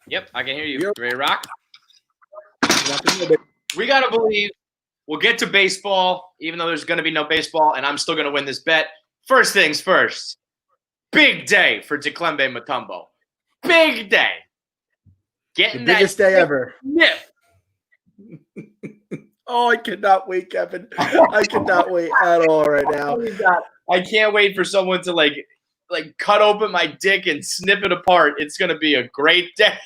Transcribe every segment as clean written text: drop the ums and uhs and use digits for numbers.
Yep, I can hear you. Ready to rock? We got to believe we'll get to baseball, even though there's going to be no baseball, and I'm still going to win this bet. First things first, big day for Dikembe Mutombo. Big day. Getting the biggest day ever. Nip. Oh, I cannot wait, Kevin. I cannot wait at all right now. I can't wait for someone to like cut open my dick and snip it apart. It's going to be a great day.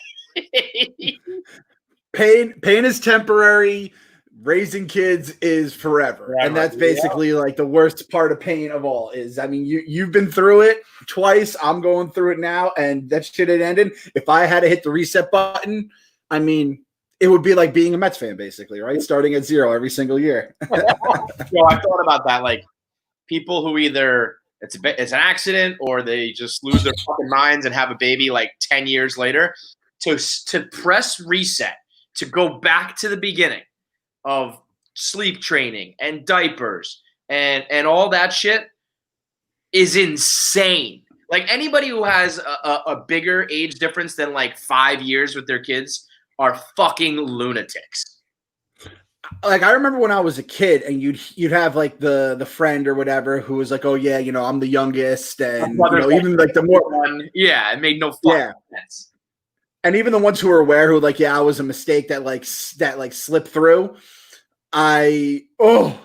Pain is temporary. Raising kids is forever. And that's basically like the worst part of pain of all is, I mean, you've been through it twice. I'm going through it now, and that shit had ended. If I had to hit the reset button, I mean, it would be like being a Mets fan, basically, right? Starting at zero every single year. Yo, I thought about that. Like people who either it's an accident or they just lose their fucking minds and have a baby like 10 years later. To press reset, to go back to the beginning of sleep training and diapers and all that shit is insane. Like anybody who has a bigger age difference than like 5 years with their kids are fucking lunatics. Like I remember when I was a kid, and you'd have like the friend or whatever who was like, "Oh yeah, you know, I'm the youngest," and even like the more one, it made no fucking sense. And even the ones who were aware, who like, yeah, I was a mistake that slipped through. I was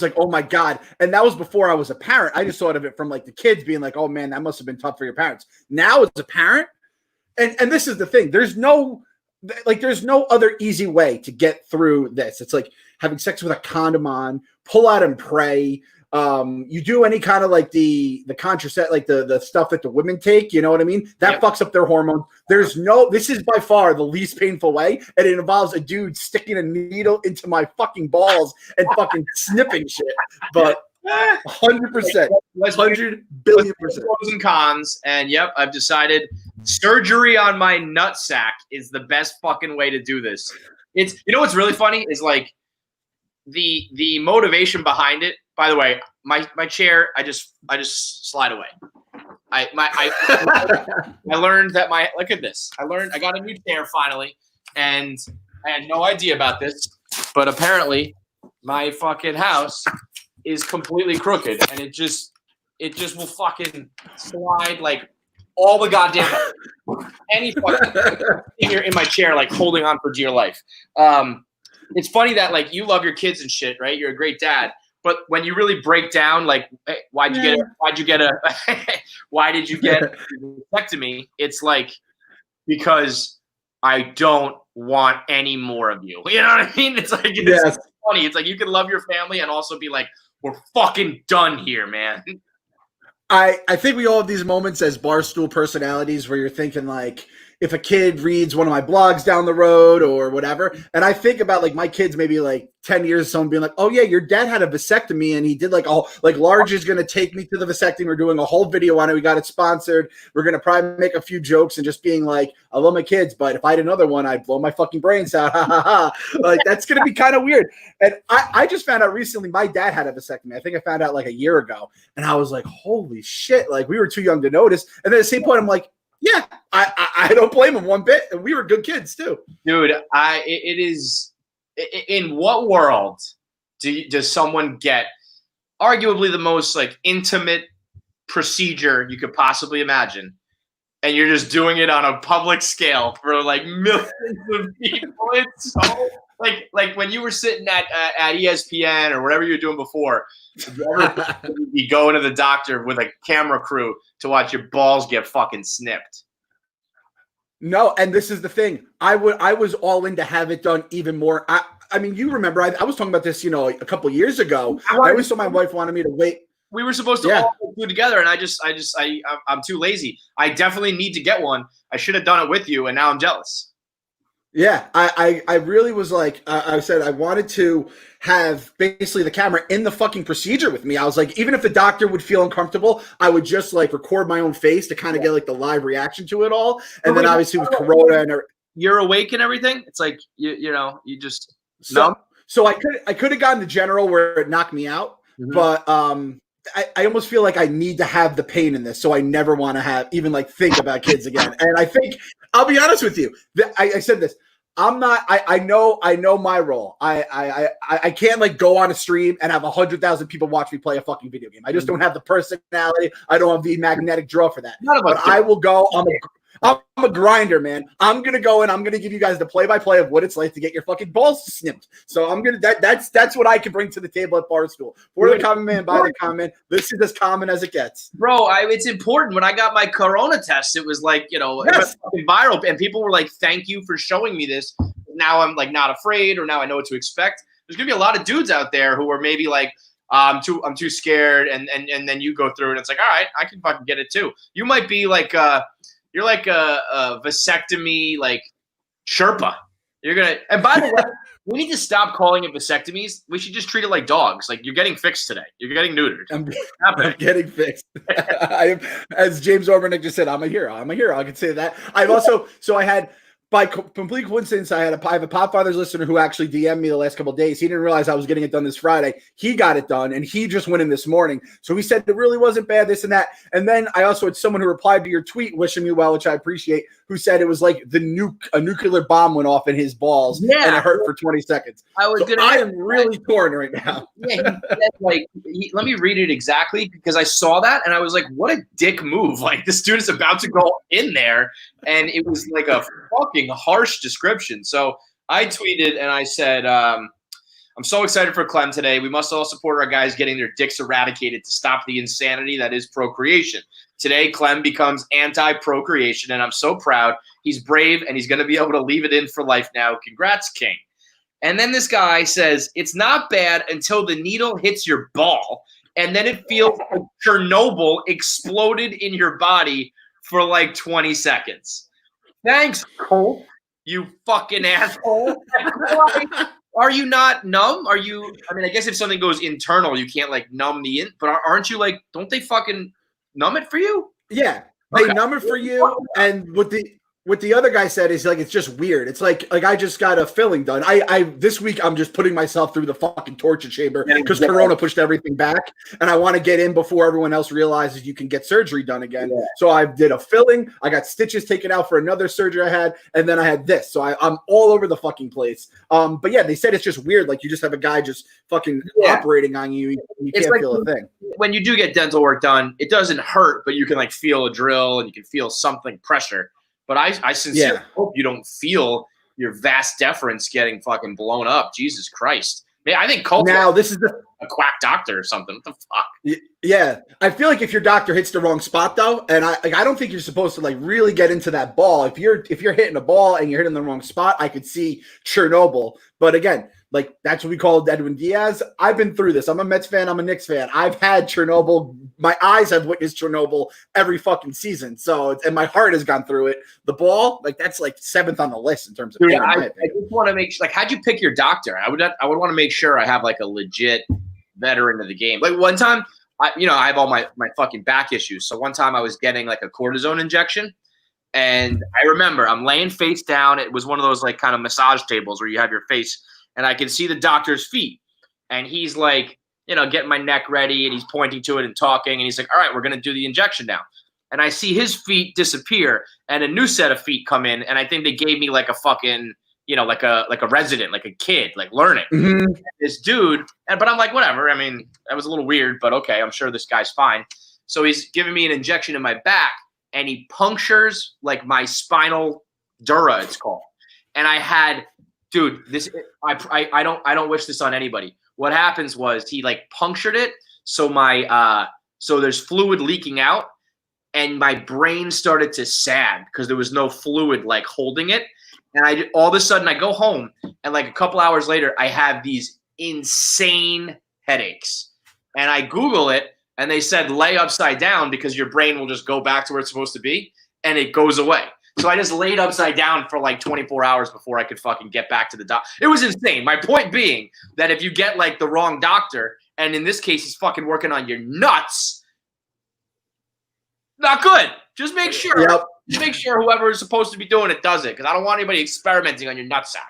like, oh my God. And that was before I was a parent. I just thought of it from like the kids being like, oh man, that must have been tough for your parents. Now as a parent, and this is the thing, there's no other easy way to get through this. It's like having sex with a condom on, pull out and pray. You do any kind of like the contracept, like the stuff that the women take, you know what I mean? That fucks up their hormones. This is by far the least painful way, and it involves a dude sticking a needle into my fucking balls and fucking snipping shit. But 100%, 100 billion %. Pros and cons, and I've decided surgery on my nutsack is the best fucking way to do this. It's what's really funny is like the motivation behind it. By the way, my chair, I just slide away. I learned that look at this. I got a new chair finally, and I had no idea about this, but apparently my fucking house is completely crooked, and it just will fucking slide like all the goddamn any fucking here in my chair, like holding on for dear life. It's funny that like you love your kids and shit, right? You're a great dad. But when you really break down, like, hey, why did you get a vasectomy? It's like, because I don't want any more of you. You know what I mean? It's like, it's funny. It's like you can love your family and also be like, we're fucking done here, man. I think we all have these moments as barstool personalities where you're thinking like, if a kid reads one of my blogs down the road or whatever, and I think about like my kids maybe like 10 years, someone being like, oh yeah, your dad had a vasectomy and he did like Large is going to take me to the vasectomy. We're doing a whole video on it. We got it sponsored. We're going to probably make a few jokes and just being like, I love my kids, but if I had another one, I'd blow my fucking brains out. Ha ha ha. Like that's going to be kind of weird. And I just found out recently my dad had a vasectomy. I think I found out like a year ago, and I was like, holy shit. Like we were too young to notice. And then at the same point, I'm like, yeah, I don't blame him one bit. And we were good kids too. Dude, it is, in what world does someone get arguably the most like intimate procedure you could possibly imagine, and you're just doing it on a public scale for like millions of people? It's so like when you were sitting at ESPN or whatever you were doing before, did you ever be going to the doctor with a camera crew to watch your balls get fucking snipped? No, and this is the thing. I was all in to have it done even more. I mean, you remember I was talking about this, a couple of years ago. I always told my wife wanted me to wait. We were supposed to all do it together, and I'm too lazy. I definitely need to get one. I should have done it with you, and now I'm jealous. Yeah, I really was like, I said I wanted to have basically the camera in the fucking procedure with me. I was like, even if the doctor would feel uncomfortable, I would just like record my own face to kind of get like the live reaction to it all. And then obviously with Corona and you're awake and everything. It's like you just so I could have gotten the general where it knocked me out, but I almost feel like I need to have the pain in this, so I never want to have even like think about kids again. And I think I'll be honest with you. I said this. I'm not. I know my role. I can't like go on a stream and have 100,000 people watch me play a fucking video game. I just don't have the personality. I don't have the magnetic draw for that. But I will go. I'm a grinder, man. I'm gonna go and I'm gonna give you guys the play-by-play of what it's like to get your fucking balls snipped. So I'm gonna that's what I can bring to the table at Barstool. For the common man, by the common man. This is as common as it gets, bro. It's important. When I got my Corona test, it was like, it was viral, and people were like, "Thank you for showing me this." Now I'm like not afraid, or now I know what to expect. There's gonna be a lot of dudes out there who are maybe like, I'm too scared, and then you go through it. And it's like, all right, I can fucking get it too. You might be like you're like a vasectomy like Sherpa. You're gonna. And by the way, we need to stop calling it vasectomies. We should just treat it like dogs. Like, you're getting fixed today. You're getting neutered. I'm getting fixed. As James Orbernick just said, I'm a hero. I'm a hero. I can say that. I had. By complete coincidence, I have a Popfathers listener who actually DM'd me the last couple of days. He didn't realize I was getting it done this Friday. He got it done, and he just went in this morning. So he said it really wasn't bad, this and that. And then I also had someone who replied to your tweet, wishing me well, which I appreciate, who said it was like a nuclear bomb went off in his balls, and it hurt for 20 seconds. I am really torn right now. He said, like, let me read it exactly, because I saw that, and I was like, what a dick move. Like, this dude is about to go in there, and it was like a fucking harsh description. So I tweeted and I said, I'm so excited for Clem today. We must all support our guys getting their dicks eradicated to stop the insanity that is procreation. Today, Clem becomes anti-procreation, and I'm so proud. He's brave, and he's going to be able to leave it in for life now. Congrats, King. And then this guy says, it's not bad until the needle hits your ball, and then it feels like Chernobyl exploded in your body for like 20 seconds. Thanks, Cole, you fucking asshole. Are you not numb? I mean, I guess if something goes internal, you can't like numb the but aren't you like, don't they fucking numb it for you? Yeah, they numb it for you. And what the other guy said is like, it's just weird. It's like I just got a filling done. I this week I'm just putting myself through the fucking torture chamber because Corona pushed everything back, and I want to get in before everyone else realizes you can get surgery done again. Yeah. So I did a filling. I got stitches taken out for another surgery I had, and then I had this. So I'm all over the fucking place. But yeah, they said it's just weird. Like, you just have a guy just fucking operating on you. You can't feel a thing. When you do get dental work done, it doesn't hurt, but you can like feel a drill and you can feel something pressure. But I sincerely hope you don't feel your vas deferens getting fucking blown up. Jesus Christ. Man, I think Cole's this is a quack doctor or something. What the fuck? Yeah. I feel like if your doctor hits the wrong spot, though, and I don't think you're supposed to like really get into that ball. If you're hitting a ball and you're hitting the wrong spot, I could see Chernobyl. But again, like, that's what we called Edwin Diaz. I've been through this. I'm a Mets fan. I'm a Knicks fan. I've had Chernobyl. My eyes have witnessed Chernobyl every fucking season. So, and my heart has gone through it. The ball, like, that's like 7th on the list in terms of. Dude, I just want to make sure, like, how'd you pick your doctor? I would want to make sure I have like a legit veteran of the game. Like, one time, I have all my fucking back issues. So one time I was getting like a cortisone injection. And I remember I'm laying face down. It was one of those like kind of massage tables where you have your face, and I can see the doctor's feet. And he's like, getting my neck ready, and he's pointing to it and talking. And he's like, all right, we're going to do the injection now. And I see his feet disappear and a new set of feet come in. And I think they gave me like a fucking, like a resident, like a kid, like learning. Mm-hmm. This dude, but I'm like, whatever. I mean, that was a little weird, but okay, I'm sure this guy's fine. So he's giving me an injection in my back, and he punctures like my spinal dura, it's called. And I had, dude, this I don't wish this on anybody. What happens was he like punctured it, so my so there's fluid leaking out, and my brain started to sag because there was no fluid like holding it. And all of a sudden I go home, and like a couple hours later I have these insane headaches. And I Google it, and they said lay upside down because your brain will just go back to where it's supposed to be, and it goes away. So I just laid upside down for like 24 hours before I could fucking get back to the doctor. It was insane. My point being that if you get like the wrong doctor, and in this case he's fucking working on your nuts, not good. Just make sure. Yep. Just make sure whoever is supposed to be doing it does it, because I don't want anybody experimenting on your nutsack.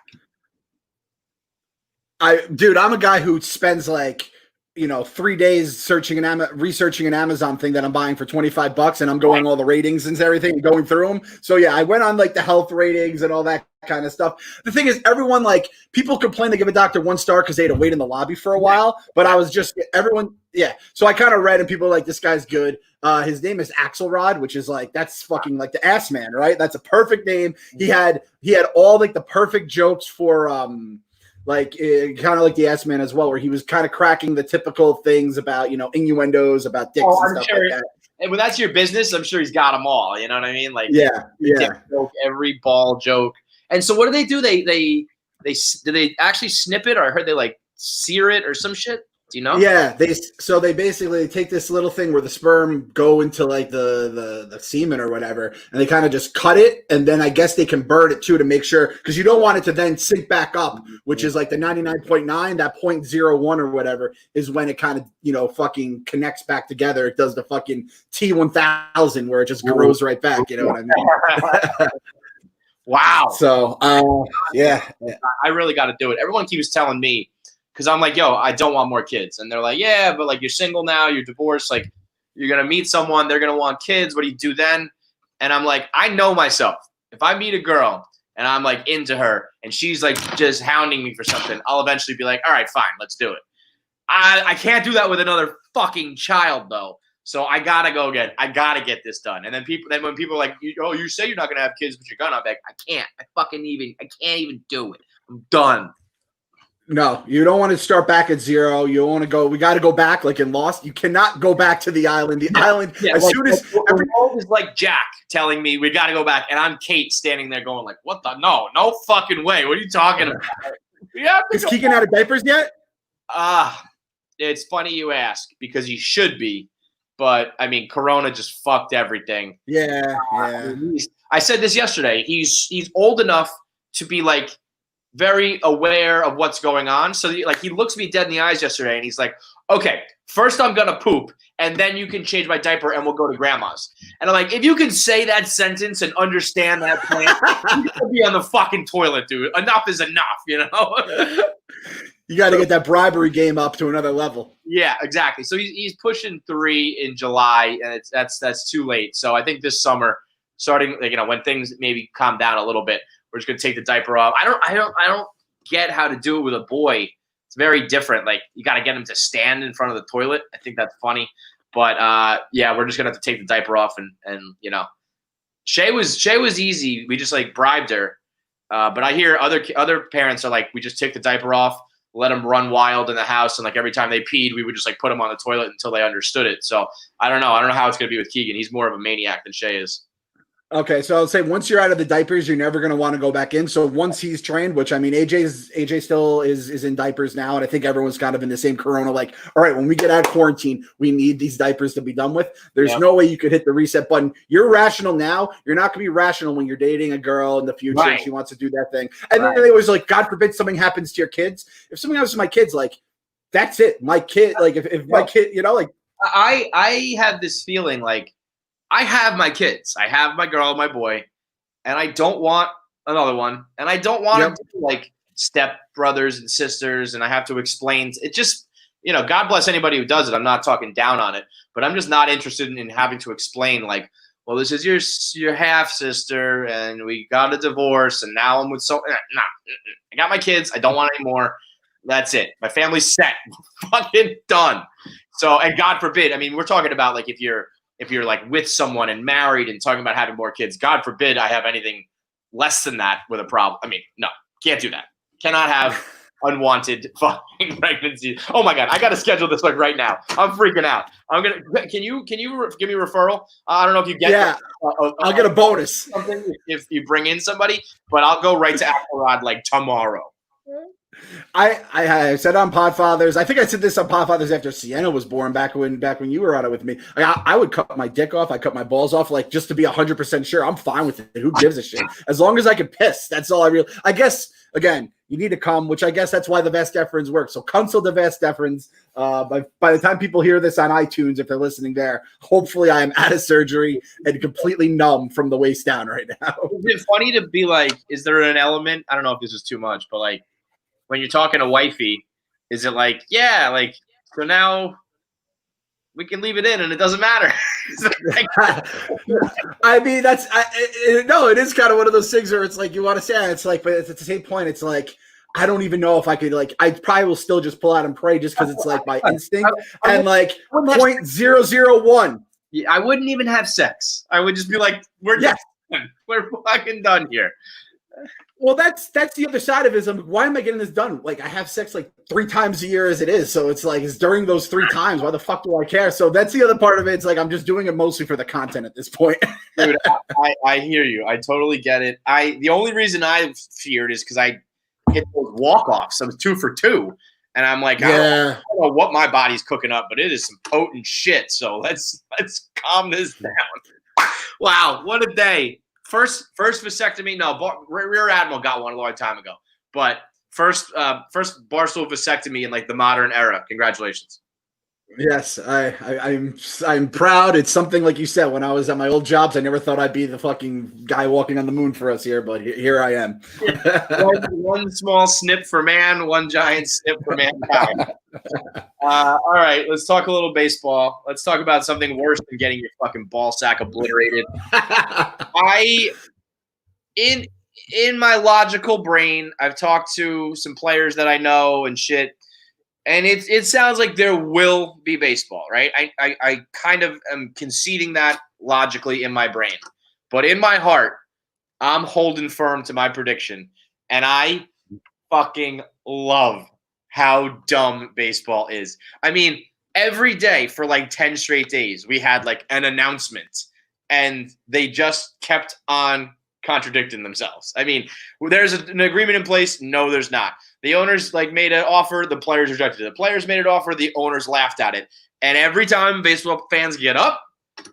Dude, I'm a guy who spends like 3 days researching an Amazon thing that I'm buying for $25, and I'm going all the ratings and everything and going through them. So yeah, I went on like the health ratings and all that kind of stuff. The thing is, everyone, like, people complain they give a doctor 1 star because they had to wait in the lobby for a while, but I was just everyone. Yeah. So I kind of read and people are like, this guy's good. His name is Axelrod, which is like, that's fucking like the ass man, right? That's a perfect name. He had all like the perfect jokes for, like kind of like the ass man as well, where he was kind of cracking the typical things about, innuendos about dicks and stuff like that. And when that's your business, I'm sure he's got them all. You know what I mean? Like, yeah. Joke, every ball joke. And so what do they do? Do they actually snip it, or I heard they like sear it or some shit? Do you know? Yeah, they basically take this little thing where the sperm go into like the semen or whatever, and they kind of just cut it, and then I guess they can burn it too to make sure, because you don't want it to then sink back up, which is like the 99.9, that 0.01 or whatever is when it kind of fucking connects back together. It does the fucking T1000 where it just grows right back. You know what I mean? Wow. So yeah, I really got to do it. Everyone keeps telling me. Because I'm like, yo, I don't want more kids. And they're like, yeah, but like you're single now, you're divorced. Like you're going to meet someone, they're going to want kids. What do you do then? And I'm like, I know myself. If I meet a girl and I'm like into her and she's like just hounding me for something, I'll eventually be like, all right, fine, let's do it. I can't do that with another fucking child though. So I got to go again. I got to get this done. And then when people are like, oh, you say you're not going to have kids, but you're going to, I'm like, I can't. I can't even do it. I'm done. No, you don't want to start back at zero. You want to go. We got to go back, like in Lost. You cannot go back to the island. Island, as soon as the world is like Jack telling me we got to go back, and I'm Kate standing there going like, "What the? No fucking way! What are you talking about?" Is Keegan out of diapers yet? It's funny you ask because he should be, but I mean, Corona just fucked everything. Yeah. I said this yesterday. He's old enough to be like very aware of what's going on. So like he looks me dead in the eyes yesterday and he's like, okay, first I'm going to poop and then you can change my diaper and we'll go to grandma's. And I'm like, if you can say that sentence and understand that plan, you can be on the fucking toilet, dude. Enough is enough, you know? You got to get that bribery game up to another level. Yeah, exactly. So he's pushing 3 in July and that's too late. So I think this summer, starting, when things maybe calm down a little bit, we're just gonna take the diaper off. I don't get how to do it with a boy. It's very different. Like you got to get him to stand in front of the toilet. I think that's funny, but yeah, we're just gonna have to take the diaper off and Shay was easy. We just like bribed her, but I hear other parents are like, we just take the diaper off, let them run wild in the house, and like every time they peed, we would just like put them on the toilet until they understood it. So I don't know how it's gonna be with Keegan. He's more of a maniac than Shay is. Okay, so I'll say once you're out of the diapers, you're never going to want to go back in. So once he's trained, which I mean, AJ still is in diapers now, and I think everyone's kind of in the same Corona. Like, all right, when we get out of quarantine, we need these diapers to be done with. There's no way you could hit the reset button. You're rational now. You're not going to be rational when you're dating a girl in the future. Right. And she wants to do that thing, and then they was like, God forbid something happens to your kids. If something happens to my kids, like that's it. My kid, like if my kid, like I have this feeling like. I have my kids. I have my girl, my boy, and I don't want another one. And I don't want them to be like step brothers and sisters, and I have to explain. It just, God bless anybody who does it. I'm not talking down on it, but I'm just not interested in having to explain like, well, this is your half sister, and we got a divorce, and now I'm with I got my kids. I don't want any more. That's it. My family's set. Fucking done. So, and God forbid. I mean, we're talking about like if you're like with someone and married and talking about having more kids, God forbid I have anything less than that with a problem. I mean, no, can't do that. Cannot have unwanted fucking pregnancy. Oh my God, I got to schedule this like right now. I'm freaking out. Can you give me a referral? I don't know if you get. Yeah, I'll get a bonus. Something if you bring in somebody, but I'll go right to Axelrod like tomorrow. I said on Podfathers. I think I said this on Podfathers after Sienna was born. Back when you were on it with me, I would cut my dick off. I cut my balls off, like just to be 100% sure. I'm fine with it. Who gives a shit? As long as I can piss, that's all I really. I guess again, you need to come, which I guess that's why the vas deferens work. So consult the vas deferens. By the time people hear this on iTunes, if they're listening there, hopefully I am out of surgery and completely numb from the waist down right now. Is it funny to be like? Is there an element? I don't know if this is too much, but like. When you're talking to wifey, is it like, yeah, like So now we can leave it in and it doesn't matter. I mean, no, it is kind of one of those things where it's like you want to say it's like, but it's at the same point, it's like I don't even know if I could like. I probably will still just pull out and pray just because it's like my instinct and like 0.001. I wouldn't even have sex. I would just be like, we're fucking done here. Well, that's the other side of it. Is why am I getting this done? Like I have sex like 3 times a year as it is. So it's like it's during those 3 times. Why the fuck do I care? So that's the other part of it. It's like I'm just doing it mostly for the content at this point. Dude, I hear you. I totally get it. The only reason I feared is because I hit those walk-offs. I was 2 for 2. And I'm like, I don't know what my body's cooking up, but it is some potent shit. So let's calm this down. Wow, what a day. First vasectomy. No, Rear Admiral got one a long time ago. But first Barstool vasectomy in like the modern era. Congratulations. Yes, I'm proud. It's something like you said. When I was at my old jobs, I never thought I'd be the fucking guy walking on the moon for us here, but here I am. one small snip for man, one giant snip for mankind. All right, let's talk a little baseball. Let's talk about something worse than getting your fucking ball sack obliterated. In my logical brain, I've talked to some players that I know and shit. And it sounds like there will be baseball, right? I kind of am conceding that logically in my brain. But in my heart, I'm holding firm to my prediction. And I fucking love how dumb baseball is. I mean, every day for like 10 straight days, we had like an announcement. And they just kept on contradicting themselves. I mean, there's an agreement in place. No, there's not. The owners like made an offer. The players rejected it. The players made an offer. The owners laughed at it. And every time baseball fans get up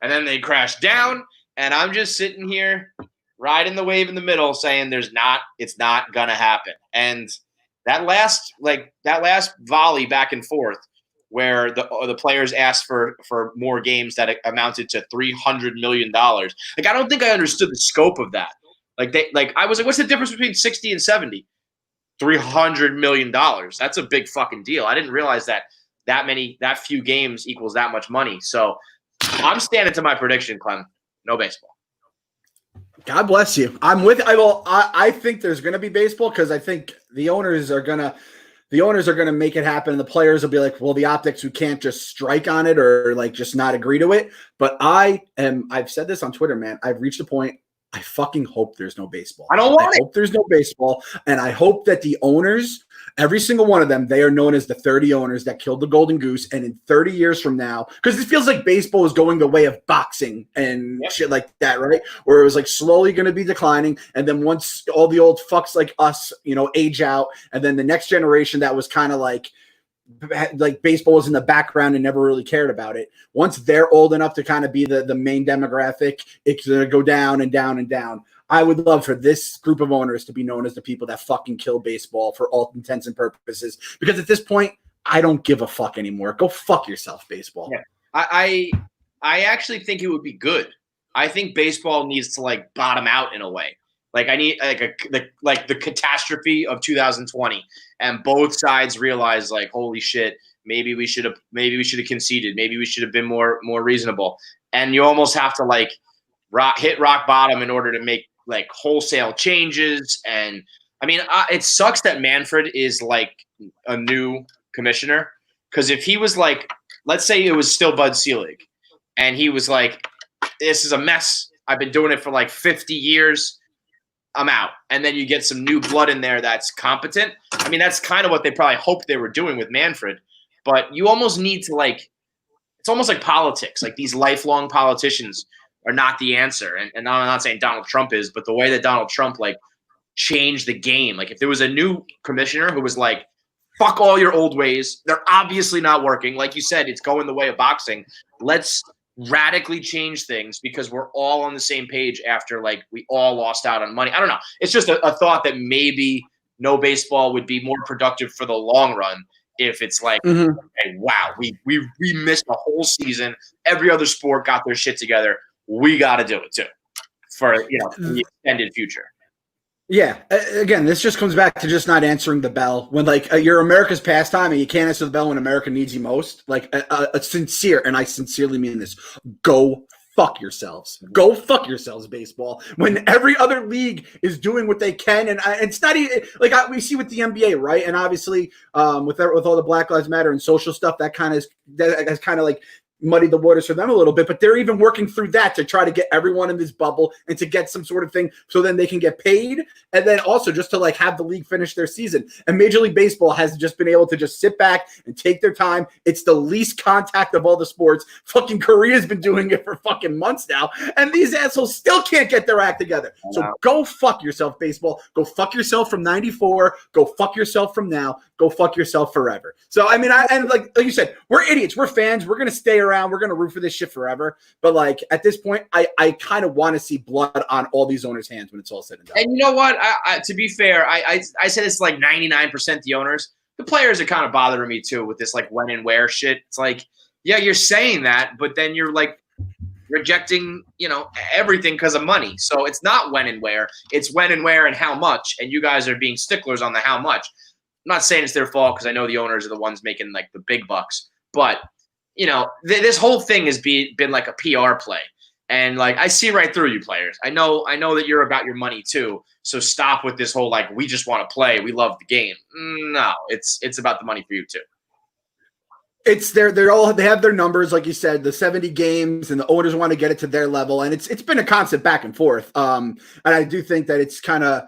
and then they crash down. And I'm just sitting here riding the wave in the middle saying it's not going to happen. And that last volley back and forth where the players asked for more games that amounted to $300 million. Like, I don't think I understood the scope of that. I was like, what's the difference between 60 and 70? $300 million. That's a big fucking deal. I didn't realize that few games equals that much money. So I'm standing to my prediction, Clem. No baseball. God bless you. I'm with. I think there's going to be baseball because I think the owners are going to make it happen. And the players will be like, well, the optics, we can't just strike on it or like just not agree to it. But I've said this on Twitter, man. I've reached a point. I fucking hope there's no baseball. I hope there's no baseball. And I hope that the owners, every single one of them, they are known as the 30 owners that killed the golden goose. And in 30 years from now, because it feels like baseball is going the way of boxing and shit like that, right? Where it was like slowly going to be declining. And then once all the old fucks like us, age out, and then the next generation that was kind of like baseball was in the background and never really cared about it. Once they're old enough to kind of be the main demographic, it's going to go down and down and down. I would love for this group of owners to be known as the people that fucking kill baseball for all intents and purposes. Because at this point, I don't give a fuck anymore. Go fuck yourself, baseball. Yeah. I actually think it would be good. I think baseball needs to like bottom out in a way. Like I need like the catastrophe of 2020, and both sides realize like, holy shit, maybe we should have conceded, maybe we should have been more reasonable. And you almost have to like hit rock bottom in order to make like wholesale changes. And I mean, it sucks that Manfred is like a new commissioner, because if he was like, let's say it was still Bud Selig, and he was like, this is a mess. I've been doing it for like 50 years. I'm out. And then you get some new blood in there that's competent. I mean, that's kind of what they probably hoped they were doing with Manfred. But you almost need to like, it's almost like politics. Like these lifelong politicians are not the answer. And I'm not saying Donald Trump is, but the way that Donald Trump like changed the game. Like if there was a new commissioner who was like, fuck all your old ways. They're obviously not working. Like you said, it's going the way of boxing. Let's radically change things because we're all on the same page after like we all lost out on money. I don't know. It's just a thought that maybe no baseball would be more productive for the long run if it's like, okay, wow, we missed a whole season. Every other sport got their shit together. We got to do it too for the extended future. Yeah. Again, this just comes back to just not answering the bell when like you're America's pastime and you can't answer the bell when America needs you most. Like a sincere, and I sincerely mean this, go fuck yourselves. Go fuck yourselves, baseball. When every other league is doing what they can, and it's not even like we see with the NBA, right? And obviously, with all the Black Lives Matter and social stuff, that has kind of like muddied the waters for them a little bit, but they're even working through that to try to get everyone in this bubble and to get some sort of thing so then they can get paid, and then also just to like have the league finish their season. And Major League Baseball has just been able to just sit back and take their time. It's the least contact of all the sports. Fucking Korea's been doing it for fucking months now, and these assholes still can't get their act together. So go fuck yourself, baseball. Go fuck yourself from 94. Go fuck yourself from now. Go fuck yourself forever. So I mean, and like you said, we're idiots. We're fans. We're gonna stay around. We're gonna root for this shit forever. But like at this point, I kind of want to see blood on all these owners' hands when it's all said and done. And you know what? To be fair, I said it's like 99% the owners. The players are kind of bothering me too with this like when and where shit. It's like, yeah, you're saying that, but then you're like rejecting, everything because of money. So it's not when and where. It's when and where and how much. And you guys are being sticklers on the how much. I'm not saying it's their fault because I know the owners are the ones making like the big bucks, but this whole thing has been like a PR play, and like I see right through you players. I know that you're about your money too. So stop with this whole like we just want to play, we love the game. No, it's about the money for you too. It's they have their numbers, like you said, the 70 games, and the owners want to get it to their level, and it's been a constant back and forth. And I do think that it's kind of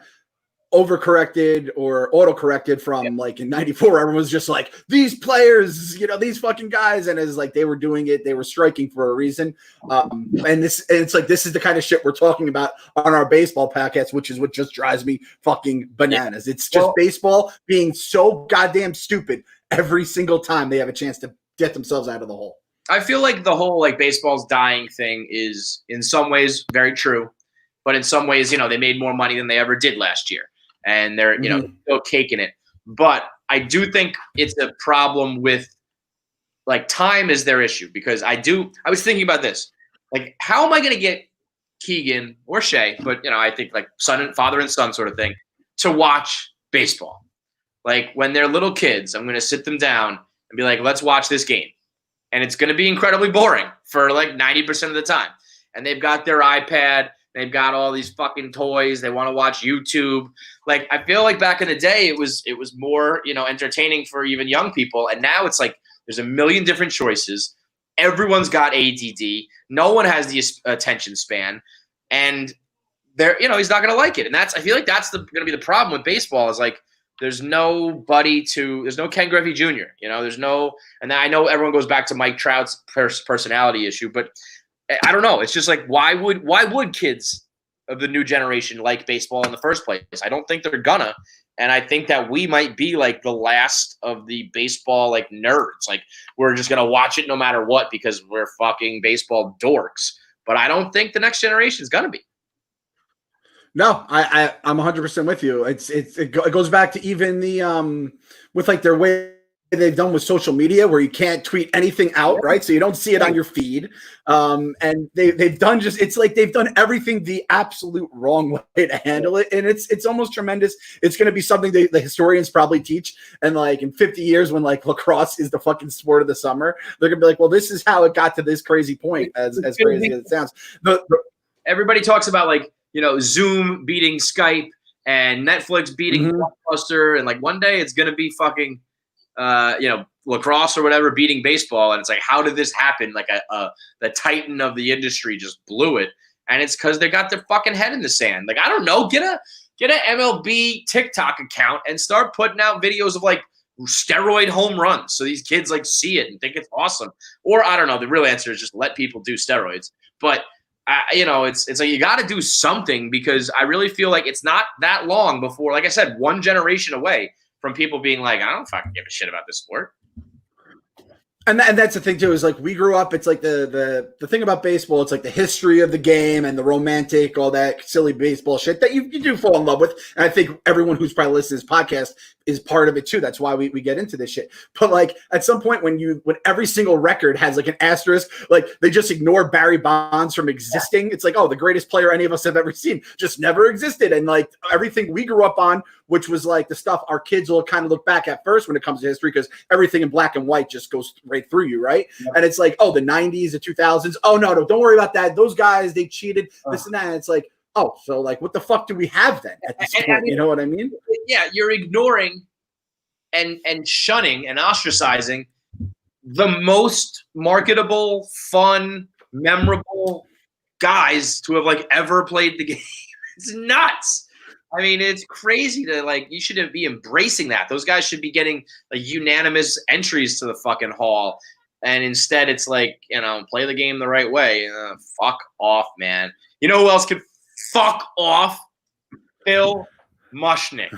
overcorrected or auto-corrected from like in 94. Everyone was just like, these players, these fucking guys, and it's like they were doing it, they were striking for a reason. And it's like this is the kind of shit we're talking about on our baseball podcast, which is what just drives me fucking bananas. It's just baseball being so goddamn stupid every single time they have a chance to get themselves out of the hole. I feel like the whole like baseball's dying thing is in some ways very true, but in some ways, they made more money than they ever did last year. And they're, still caking it. But I do think it's a problem with, like, time is their issue. Because I was thinking about this. Like, how am I going to get Keegan or Shay, but, I think, like, father and son sort of thing, to watch baseball? Like, when they're little kids, I'm going to sit them down and be like, let's watch this game. And it's going to be incredibly boring for, like, 90% of the time. And they've got their iPad. They've got all these fucking toys. They want to watch YouTube. Like, I feel like back in the day, it was more, entertaining for even young people. And now it's like there's a million different choices. Everyone's got ADD. No one has the attention span. And he's not going to like it. And I feel like that's going to be the problem with baseball is like there's no Ken Griffey Jr. There's no – and I know everyone goes back to Mike Trout's personality issue, but – I don't know. It's just like why would kids of the new generation like baseball in the first place? I don't think they're gonna. And I think that we might be like the last of the baseball like nerds. Like we're just gonna watch it no matter what because we're fucking baseball dorks. But I don't think the next generation is gonna be. No, I'm 100% with you. It goes back to even the with like their way they've done with social media where you can't tweet anything out, right? So you don't see it on your feed. And they've done it's like they've done everything the absolute wrong way to handle it. And it's almost tremendous. It's going to be something the historians probably teach. And like in 50 years when like lacrosse is the fucking sport of the summer, they're going to be like, well, this is how it got to this crazy point as crazy as it sounds. Everybody talks about like, Zoom beating Skype and Netflix beating Blockbuster. And like one day it's going to be fucking, lacrosse or whatever beating baseball. And it's like, how did this happen? Like the titan of the industry just blew it. And it's because they got their fucking head in the sand. Like, I don't know, get an MLB TikTok account and start putting out videos of like steroid home runs. So these kids like see it and think it's awesome. Or I don't know. The real answer is just let people do steroids. But it's like you got to do something because I really feel like it's not that long before, like I said, one generation away from people being like, I don't fucking give a shit about this sport. And that's the thing too, is like we grew up, it's like the thing about baseball, it's like the history of the game and the romantic, all that silly baseball shit that you do fall in love with. And I think everyone who's probably listening to this podcast is part of it too. That's why we get into this shit. But like at some point when every single record has like an asterisk, like they just ignore Barry Bonds from existing. It's like, oh, the greatest player any of us have ever seen just never existed. And like everything we grew up on, which was like the stuff our kids will kind of look back at first when it comes to history, because everything in black and white just goes right through you, right? Yeah. And it's like, oh, the 90s, the 2000s. Oh, no, don't worry about that. Those guys, they cheated, this and that. And it's like, oh, so like what the fuck do we have then at this point? I mean, you know what I mean? Yeah, you're ignoring and shunning and ostracizing the most marketable, fun, memorable guys to have like ever played the game. It's nuts. I mean, it's crazy to like, you should be embracing that. Those guys should be getting like unanimous entries to the fucking hall. And instead it's like, play the game the right way. Fuck off, man. You know who else could fuck off? Phil Mushnick.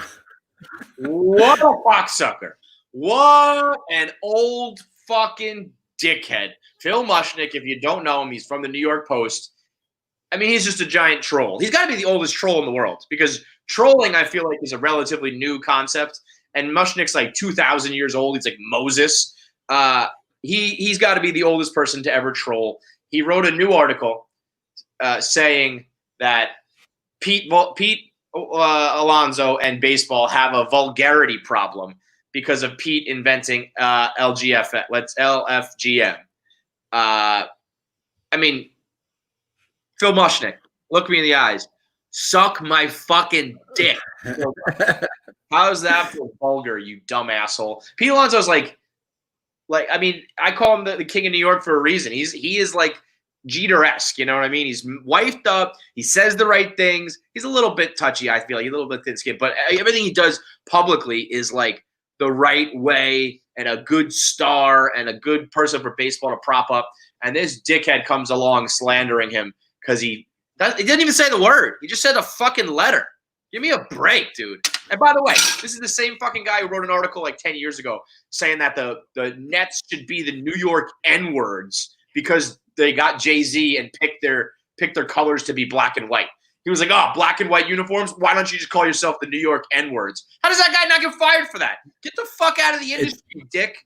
What a cocksucker. What an old fucking dickhead. Phil Mushnick, if you don't know him, he's from the New York Post. I mean, he's just a giant troll. He's got to be the oldest troll in the world, because trolling, I feel like, is a relatively new concept. And Mushnick's like 2,000 years old. He's like Moses. He's got to be the oldest person to ever troll. He wrote a new article saying that Pete Alonso and baseball have a vulgarity problem because of Pete inventing LFGM. I mean, Phil Mushnick, look me in the eyes. Suck my fucking dick. How is that for vulgar, you dumb asshole? Pete Alonso's like I mean, I call him the king of New York for a reason. He is like Jeter-esque, you know what I mean? He's wifed up. He says the right things. He's a little bit touchy, I feel like. He's a little bit thin-skinned. But everything he does publicly is like the right way and a good star and a good person for baseball to prop up. And this dickhead comes along slandering him because he didn't even say the word. He just said a fucking letter. Give me a break, dude. And by the way, this is the same fucking guy who wrote an article like 10 years ago saying that the Nets should be the New York N-words because they got Jay-Z and picked their colors to be black and white. He was like, oh, black and white uniforms? Why don't you just call yourself the New York N-words? How does that guy not get fired for that? Get the fuck out of the industry, you dick.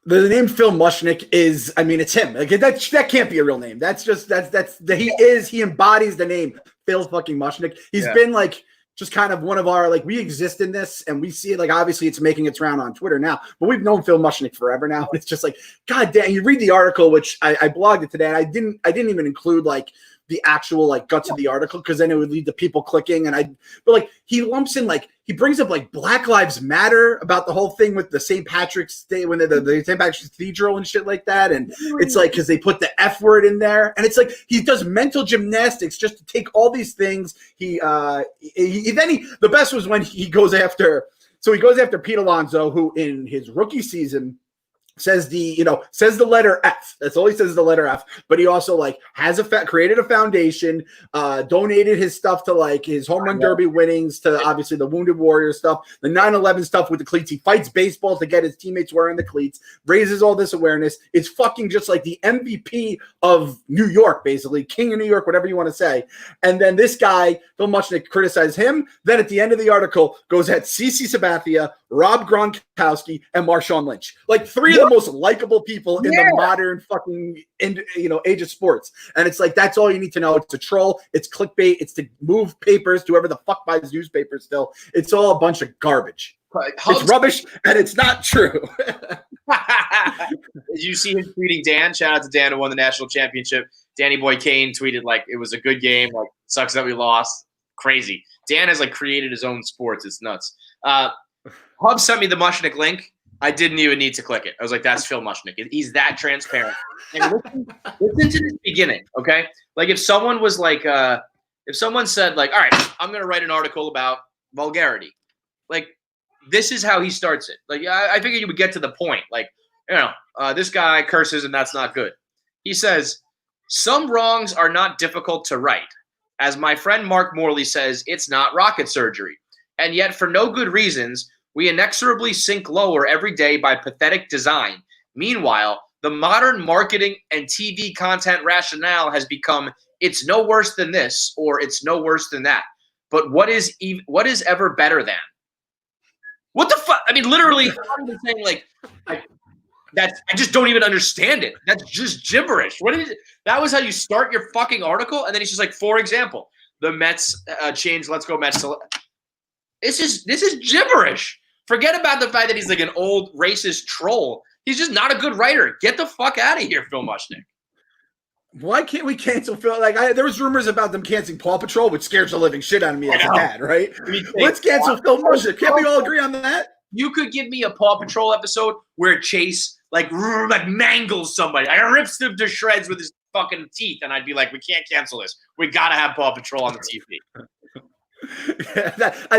The name Phil Mushnick is, I mean, it's him. Like, that can't be a real name. He embodies the name Phil fucking Mushnick. He's been like just kind of one of our, like, we exist in this and we see it. Like, obviously it's making its round on Twitter now, but we've known Phil Mushnick forever now. It's just like, God damn, you read the article, which I blogged it today, and I didn't even include like the actual like guts of the article, because then it would lead to people clicking. But like he lumps in, like, he brings up like Black Lives Matter about the whole thing with the St. Patrick's Day, when the St. Patrick's Cathedral and shit like that. And it's like, because they put the F word in there, and it's like he does mental gymnastics just to take all these things. The best was when he goes after Pete Alonso, who in his rookie season says the letter F. That's all he says is the letter F. But he also like has created a foundation, donated his stuff to like his home run derby winnings, to obviously the Wounded Warrior stuff, the 9/11 stuff with the cleats. He fights baseball to get his teammates wearing the cleats, raises all this awareness. It's fucking just like the MVP of New York, basically, king of New York, whatever you want to say. And then this guy, Phil Mushnick, criticized him. Then at the end of the article goes at CeCe Sabathia, Rob Gronkowski, and Marshawn Lynch. Like three of the most likable people in the modern fucking age of sports. And it's like, that's all you need to know. It's a troll. It's clickbait. It's to move papers to whoever the fuck buys newspapers still. It's all a bunch of garbage. It's rubbish, and it's not true. Did you see him tweeting Dan? Shout out to Dan who won the national championship. Danny Boy Kane tweeted like, it was a good game. Like, sucks that we lost. Crazy. Dan has like created his own sports. It's nuts. Hub sent me the Mushnick link. I didn't even need to click it. I was like, that's Phil Mushnick. He's that transparent. And listen to this beginning, okay? Like if someone was like, if someone said like, all right, I'm going to write an article about vulgarity. Like, this is how he starts it. Like, I figured you would get to the point. Like, this guy curses and that's not good. He says, some wrongs are not difficult to right. As my friend Mark Morley says, it's not rocket surgery. And yet for no good reasons, we inexorably sink lower every day by pathetic design. Meanwhile, the modern marketing and TV content rationale has become it's no worse than this or it's no worse than that. But what is ever better than? What the fuck? I mean, literally, I'm not even saying like that's. I just don't even understand it. That's just gibberish. What is it? That was how you start your fucking article, and then he's just like, for example, the Mets change. Let's go Mets. This is gibberish. Forget about the fact that he's like an old racist troll. He's just not a good writer. Get the fuck out of here, Phil Mushnick. Why can't we cancel Phil? Like, there was rumors about them canceling Paw Patrol, which scares the living shit out of me as a dad, right? Let's cancel Phil Mushnick. Can't we all agree on that? You could give me a Paw Patrol episode where Chase like mangles somebody, rips them to shreds with his fucking teeth, and I'd be like, we can't cancel this. We gotta have Paw Patrol on the TV.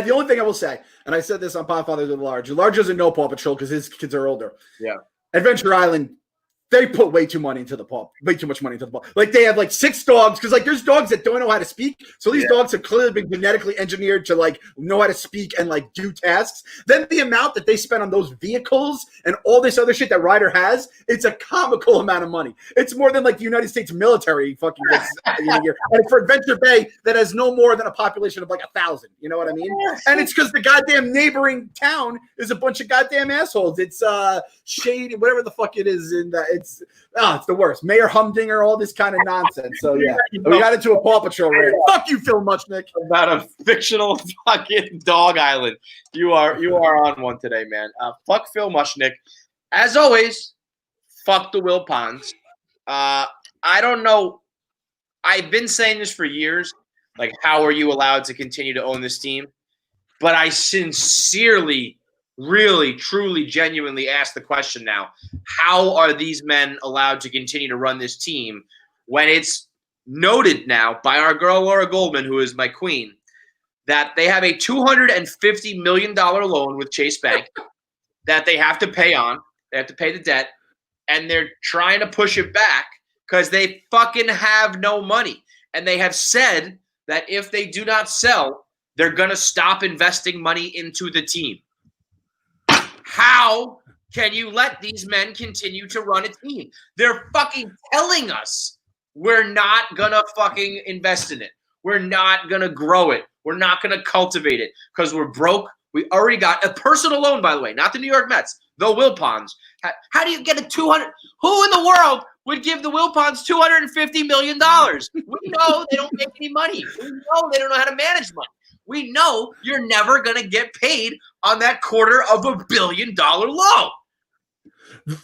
The only thing I will say, and I said this on Podfathers with Large. Large doesn't know Paw Patrol because his kids are older. Yeah. Adventure Island, they put way too much money into the paw. Like they have like 6 dogs because like there's dogs that don't know how to speak. So these dogs have clearly been genetically engineered to like know how to speak and like do tasks. Then the amount that they spend on those vehicles and all this other shit that Ryder has, it's a comical amount of money. It's more than like the United States military fucking gets a year. And for Adventure Bay, that has no more than a population of like 1,000. You know what I mean? And it's because the goddamn neighboring town is a bunch of goddamn assholes. It's Shady, whatever the fuck it is, in that. It's the worst. Mayor Humdinger, all this kind of nonsense. So yeah, we got into a Paw Patrol rant. Fuck you, Phil Mushnick. About a fictional fucking dog island. You are on one today, man. Fuck Phil Mushnick. As always, fuck the Wilpons. I don't know. I've been saying this for years. Like, how are you allowed to continue to own this team? But I sincerely, really, truly, genuinely ask the question now, how are these men allowed to continue to run this team when it's noted now by our girl Laura Goldman, who is my queen, that they have a $250 million loan with Chase Bank that they have to pay on. They have to pay the debt, and they're trying to push it back because they fucking have no money. And they have said that if they do not sell, they're going to stop investing money into the team. How can you let these men continue to run a team? They're fucking telling us we're not going to fucking invest in it. We're not going to grow it. We're not going to cultivate it because we're broke. We already got a personal loan, by the way, not the New York Mets, the Wilpons. How do you get a 200? Who in the world would give the Wilpons $250 million? We know they don't make any money. We know they don't know how to manage money. We know you're never going to get paid on that $250 million loan.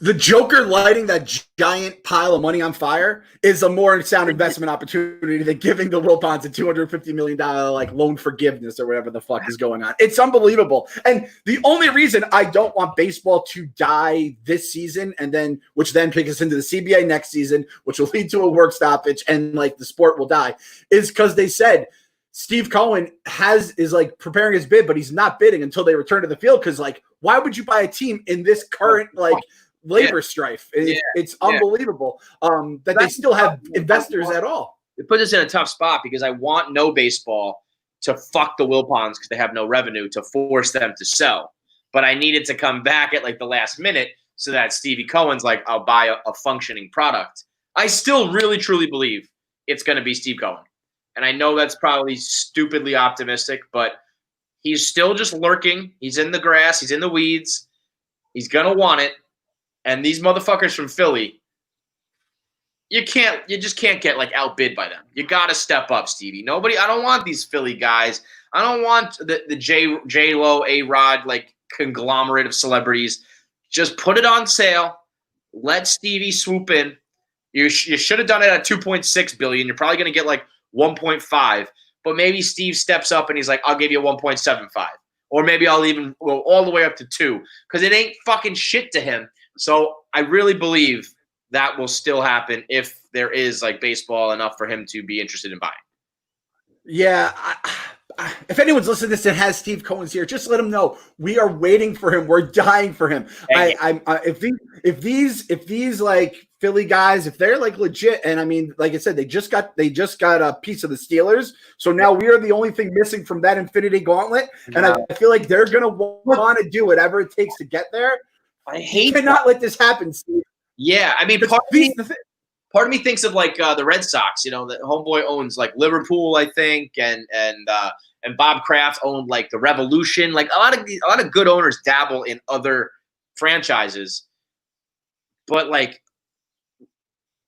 The Joker lighting that giant pile of money on fire is a more sound investment opportunity than giving the Wilpons a $250 million like loan forgiveness or whatever the fuck is going on. It's unbelievable. And the only reason I don't want baseball to die this season, and then which then takes us into the CBA next season, which will lead to a work stoppage and like the sport will die, is because they said Steve Cohen is like preparing his bid, but he's not bidding until they return to the field. Because like, why would you buy a team in this current like labor strife? It's unbelievable that they still have investors at all. It puts us in a tough spot because I want no baseball to fuck the Wilpons because they have no revenue to force them to sell. But I needed to come back at like the last minute so that Stevie Cohen's like, I'll buy a functioning product. I still really, truly believe it's going to be Steve Cohen. And I know that's probably stupidly optimistic, but he's still just lurking. He's in the grass. He's in the weeds. He's going to want it. And these motherfuckers from Philly, you just can't get like outbid by them. You got to step up, Stevie. I don't want these Philly guys. I don't want the J-Lo, A-Rod, like conglomerate of celebrities. Just put it on sale. Let Stevie swoop in. You should have done it at $2.6 billion. You're probably going to get like 1.5, but maybe Steve steps up and he's like, I'll give you 1.75, or maybe I'll even go all the way up to 2 because it ain't fucking shit to him. So I really believe that will still happen if there is like baseball enough for him to be interested in buying. Yeah. If anyone's listening to this that has Steve Cohen's here, just let him know we are waiting for him. We're dying for him. If these like Philly guys, if they're like legit, and I mean, like I said, they just got a piece of the Steelers, so now we are the only thing missing from that Infinity Gauntlet, and I feel like they're gonna want to do whatever it takes to get there. I You hate cannot let this happen, Steve. Yeah, I mean, part of me thinks of like the Red Sox. You know, that homeboy owns like Liverpool, I think, and Bob Kraft owned like the Revolution. Like a lot of good owners dabble in other franchises, but like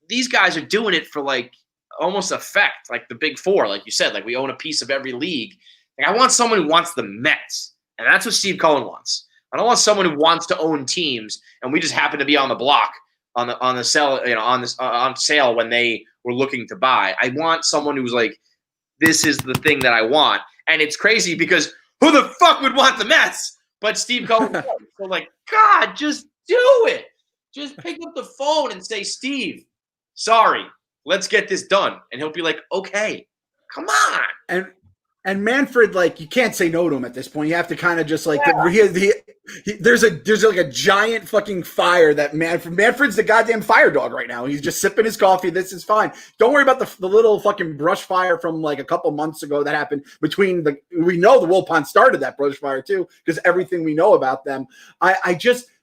these guys are doing it for like almost effect, like the Big Four, like you said. Like we own a piece of every league. Like I want someone who wants the Mets, and that's what Steve Cohen wants. I don't want someone who wants to own teams, and we just happen to be on the block on the sell, on sale when they were looking to buy. I want someone who's like, this is the thing that I want, and it's crazy because who the fuck would want the Mets? But Steve Cohen. So like, God, just do it. Just pick up the phone and say, Steve, sorry, let's get this done, and he'll be like, okay, come on. And Manfred, like, you can't say no to him at this point. You have to kind of just like, there's like a giant fucking fire that Manfred's the goddamn fire dog right now. He's just sipping his coffee. This is fine. Don't worry about the little fucking brush fire from like a couple months ago that happened between we know the Wilpon started that brush fire too, because everything we know about them.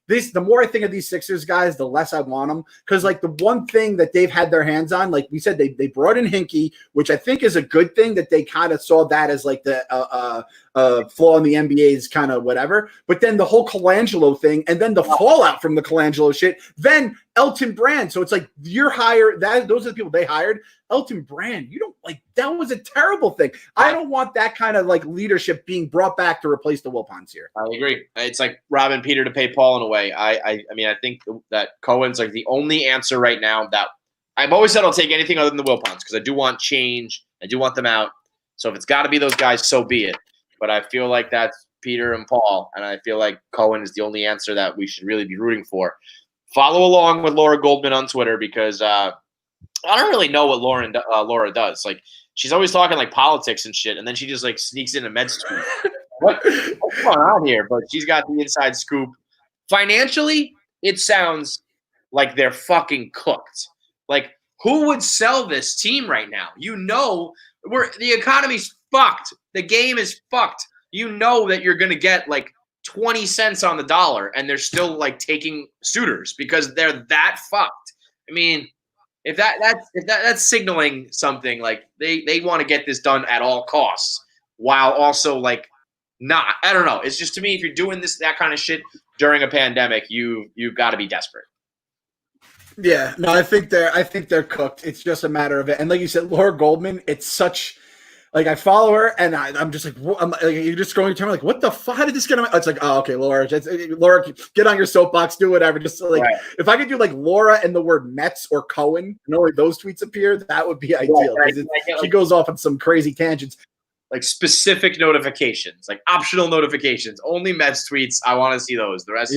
The more I think of these Sixers guys, the less I want them. Because, like, the one thing that they've had their hands on, like we said, they brought in Hinkie, which I think is a good thing that they kind of saw that as, like, the flaw in the NBA's kind of whatever. But then the whole Colangelo thing, and then the fallout from the Colangelo shit, then Elton Brand. So it's like you're hired. Those are the people they hired. Elton Brand, you don't like that was a terrible thing. I don't want that kind of like leadership bebeing brought back to replace the Wilpons here. I agree. It's like robbing Peter to pay Paul in a way. I mean, I think that Cohen's like the only answer right now that I've always said I'll take anything other than the Wilpons because I do want change. I do want them out. So if it's got to be those guys, so be it. But I feel like that's Peter and Paul, and I feel like Cohen is the only answer that we should really be rooting for. Follow along with Laura Goldman on Twitter because I don't really know what Laura does. Like she's always talking like politics and shit, and then she just like sneaks into Mets tweet. What's going on here? But she's got the inside scoop. Financially, it sounds like they're fucking cooked. Like who would sell this team right now? You know, the economy's fucked. The game is fucked. You know that you're gonna get like 20 cents on the dollar, and they're still like taking suitors because they're that fucked. I mean. If that's signaling something like they want to get this done at all costs while also like not I don't know. It's just to me if you're doing that kind of shit during a pandemic, you've got to be desperate. Yeah, no, I think they're cooked. It's just a matter of it. And like you said, Laura Goldman, it's such like I follow her and I'm just like, you're just scrolling through like, what the fuck? How did this get on? It's like, oh, okay, Laura, get on your soapbox, do whatever. Just like if I could do like Laura and the word Mets or Cohen, and only those tweets appear, that would be ideal. She goes off on some crazy tangents. Like specific notifications, like optional notifications, only Mets tweets. I want to see those. The rest,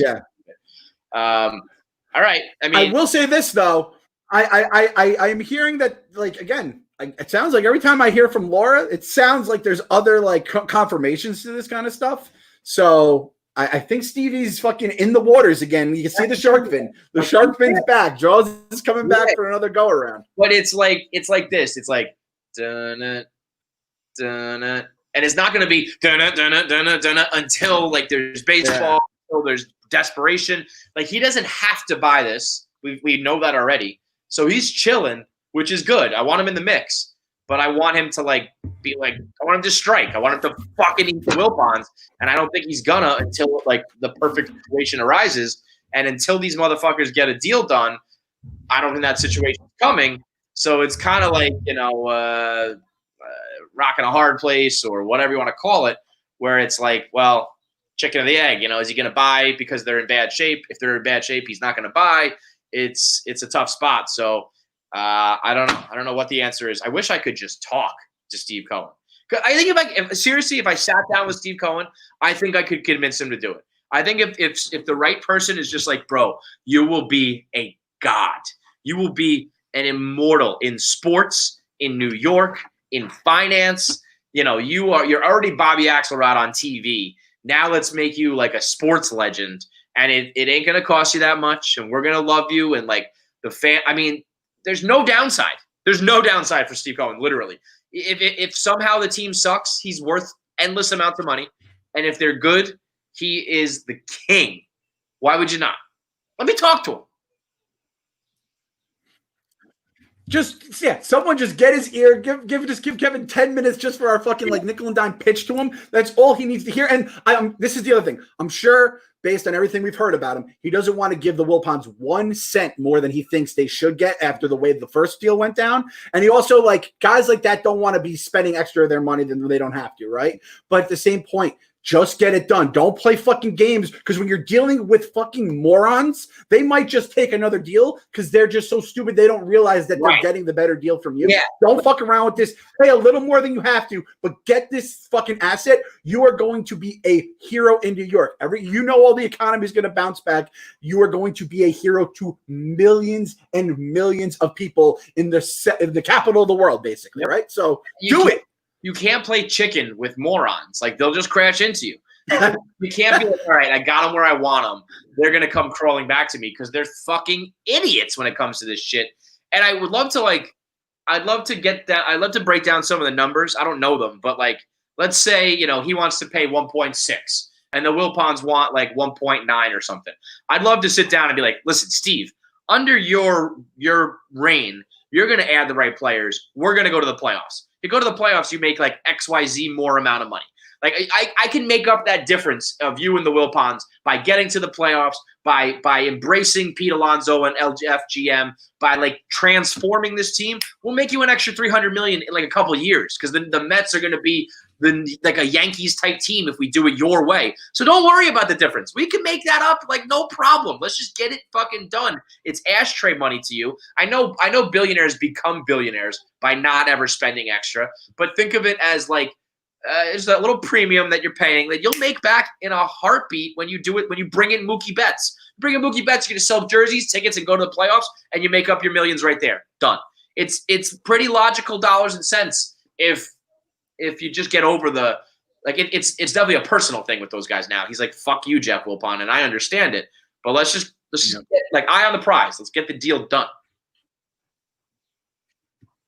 all right. I mean, I will say this though. I'm hearing that like again. It sounds like every time I hear from Laura, it sounds like there's other like confirmations to this kind of stuff. So I think Stevie's fucking in the waters again. You can see the shark fin. The shark fin's back. Jaws is coming back for another go around. But it's like this. It's like dun-na, dun-na. And it's not going to be dun-na, dun-na, dun-na, dun-na, until like there's baseball, until there's desperation. Like he doesn't have to buy this. We know that already. So he's chilling. Which is good. I want him in the mix, but I want him to like be like I want him to strike. I want him to fucking eat the Wilpons, and I don't think he's gonna until like the perfect situation arises. And until these motherfuckers get a deal done, I don't think that situation's coming. So it's kind of like rocking a hard place or whatever you want to call it, where it's like, well, chicken or the egg. You know, is he gonna buy because they're in bad shape? If they're in bad shape, he's not gonna buy. It's a tough spot. So. I don't know what the answer is. I wish I could just talk to Steve Cohen. I think if I sat down with Steve Cohen, I think I could convince him to do it. I think if the right person is just like, bro, you will be a god. You will be an immortal in sports, in New York, in finance. You know, you're already Bobby Axelrod on TV. Now let's make you like a sports legend, and it ain't gonna cost you that much, and we're gonna love you and like the fan. I mean. There's no downside. There's no downside for Steve Cohen, literally. If somehow the team sucks, he's worth endless amounts of money. And if they're good, he is the king. Why would you not? Let me talk to him. Someone just get his ear. Give Kevin 10 minutes just for our fucking like nickel and dime pitch to him. That's all he needs to hear. And this is the other thing. I'm sure, based on everything we've heard about him, he doesn't want to give the Wilpons 1 cent more than he thinks they should get after the way the first deal went down. And he also, like, guys like that don't want to be spending extra of their money than they don't have to, right? But at the same point, just get it done. Don't play fucking games, because when you're dealing with fucking morons, they might just take another deal because they're just so stupid they don't realize that they're getting the better deal from you. Yeah. Don't fuck around with this. Pay a little more than you have to, but get this fucking asset. You are going to be a hero in New York. All the economy is going to bounce back. You are going to be a hero to millions and millions of people in the capital of the world, basically, right? So do it. You can't play chicken with morons. Like, they'll just crash into you. You can't be like, all right, I got them where I want them. They're going to come crawling back to me, because they're fucking idiots when it comes to this shit. And I would love to, I'd love to get that. I'd love to break down some of the numbers. I don't know them, but, like, let's say, he wants to pay 1.6 and the Wilpons want like 1.9 or something. I'd love to sit down and be like, listen, Steve, under your reign, you're going to add the right players. We're going to go to the playoffs. You go to the playoffs, you make like XYZ more amount of money. Like, I can make up that difference of you and the Wilpons by getting to the playoffs, by embracing Pete Alonso and FGM, by like transforming this team. We'll make you an extra $300 million in like a couple of years, because the Mets are going to be like a Yankees type team if we do it your way. So don't worry about the difference. We can make that up, like, no problem. Let's just get it fucking done. It's ashtray money to you. I know billionaires become billionaires by not ever spending extra, but think of it as like it's that little premium that you're paying that you'll make back in a heartbeat when you do it. When you bring in Mookie Betts, you're going to sell jerseys, tickets, and go to the playoffs, and you make up your millions right there. Done. It's pretty logical dollars and cents if you just get over the, like, it's definitely a personal thing with those guys now. He's like, fuck you, Jeff Wilpon, and I understand it, but let's just get, like, eye on the prize. Let's get the deal done.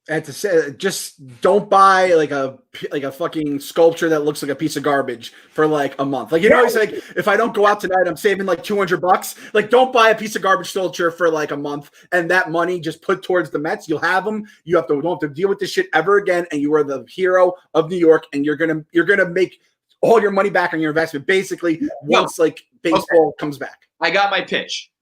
And to say, just don't buy like a fucking sculpture that looks like a piece of garbage for like a month. Like, it's like, if I don't go out tonight, I'm saving like $200. Like, don't buy a piece of garbage sculpture for like a month, and that money just put towards the Mets. You'll have them. You don't have to deal with this shit ever again, and you are the hero of New York, and you're gonna make all your money back on your investment basically once like baseball comes back. I got my pitch.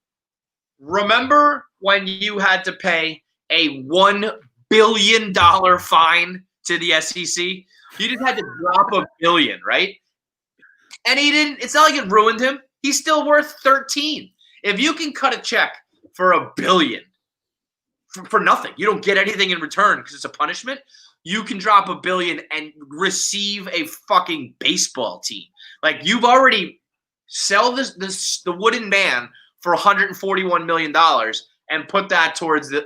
Remember when you had to pay a $1 billion fine to the SEC? You just had to drop $1 billion, right? And he didn't. It's not like it ruined him. He's still worth 13. If you can cut a check for $1 billion for nothing, you don't get anything in return because it's a punishment. You can drop $1 billion and receive a fucking baseball team. Like, you've already sell the wooden man for $141 million. And put that towards the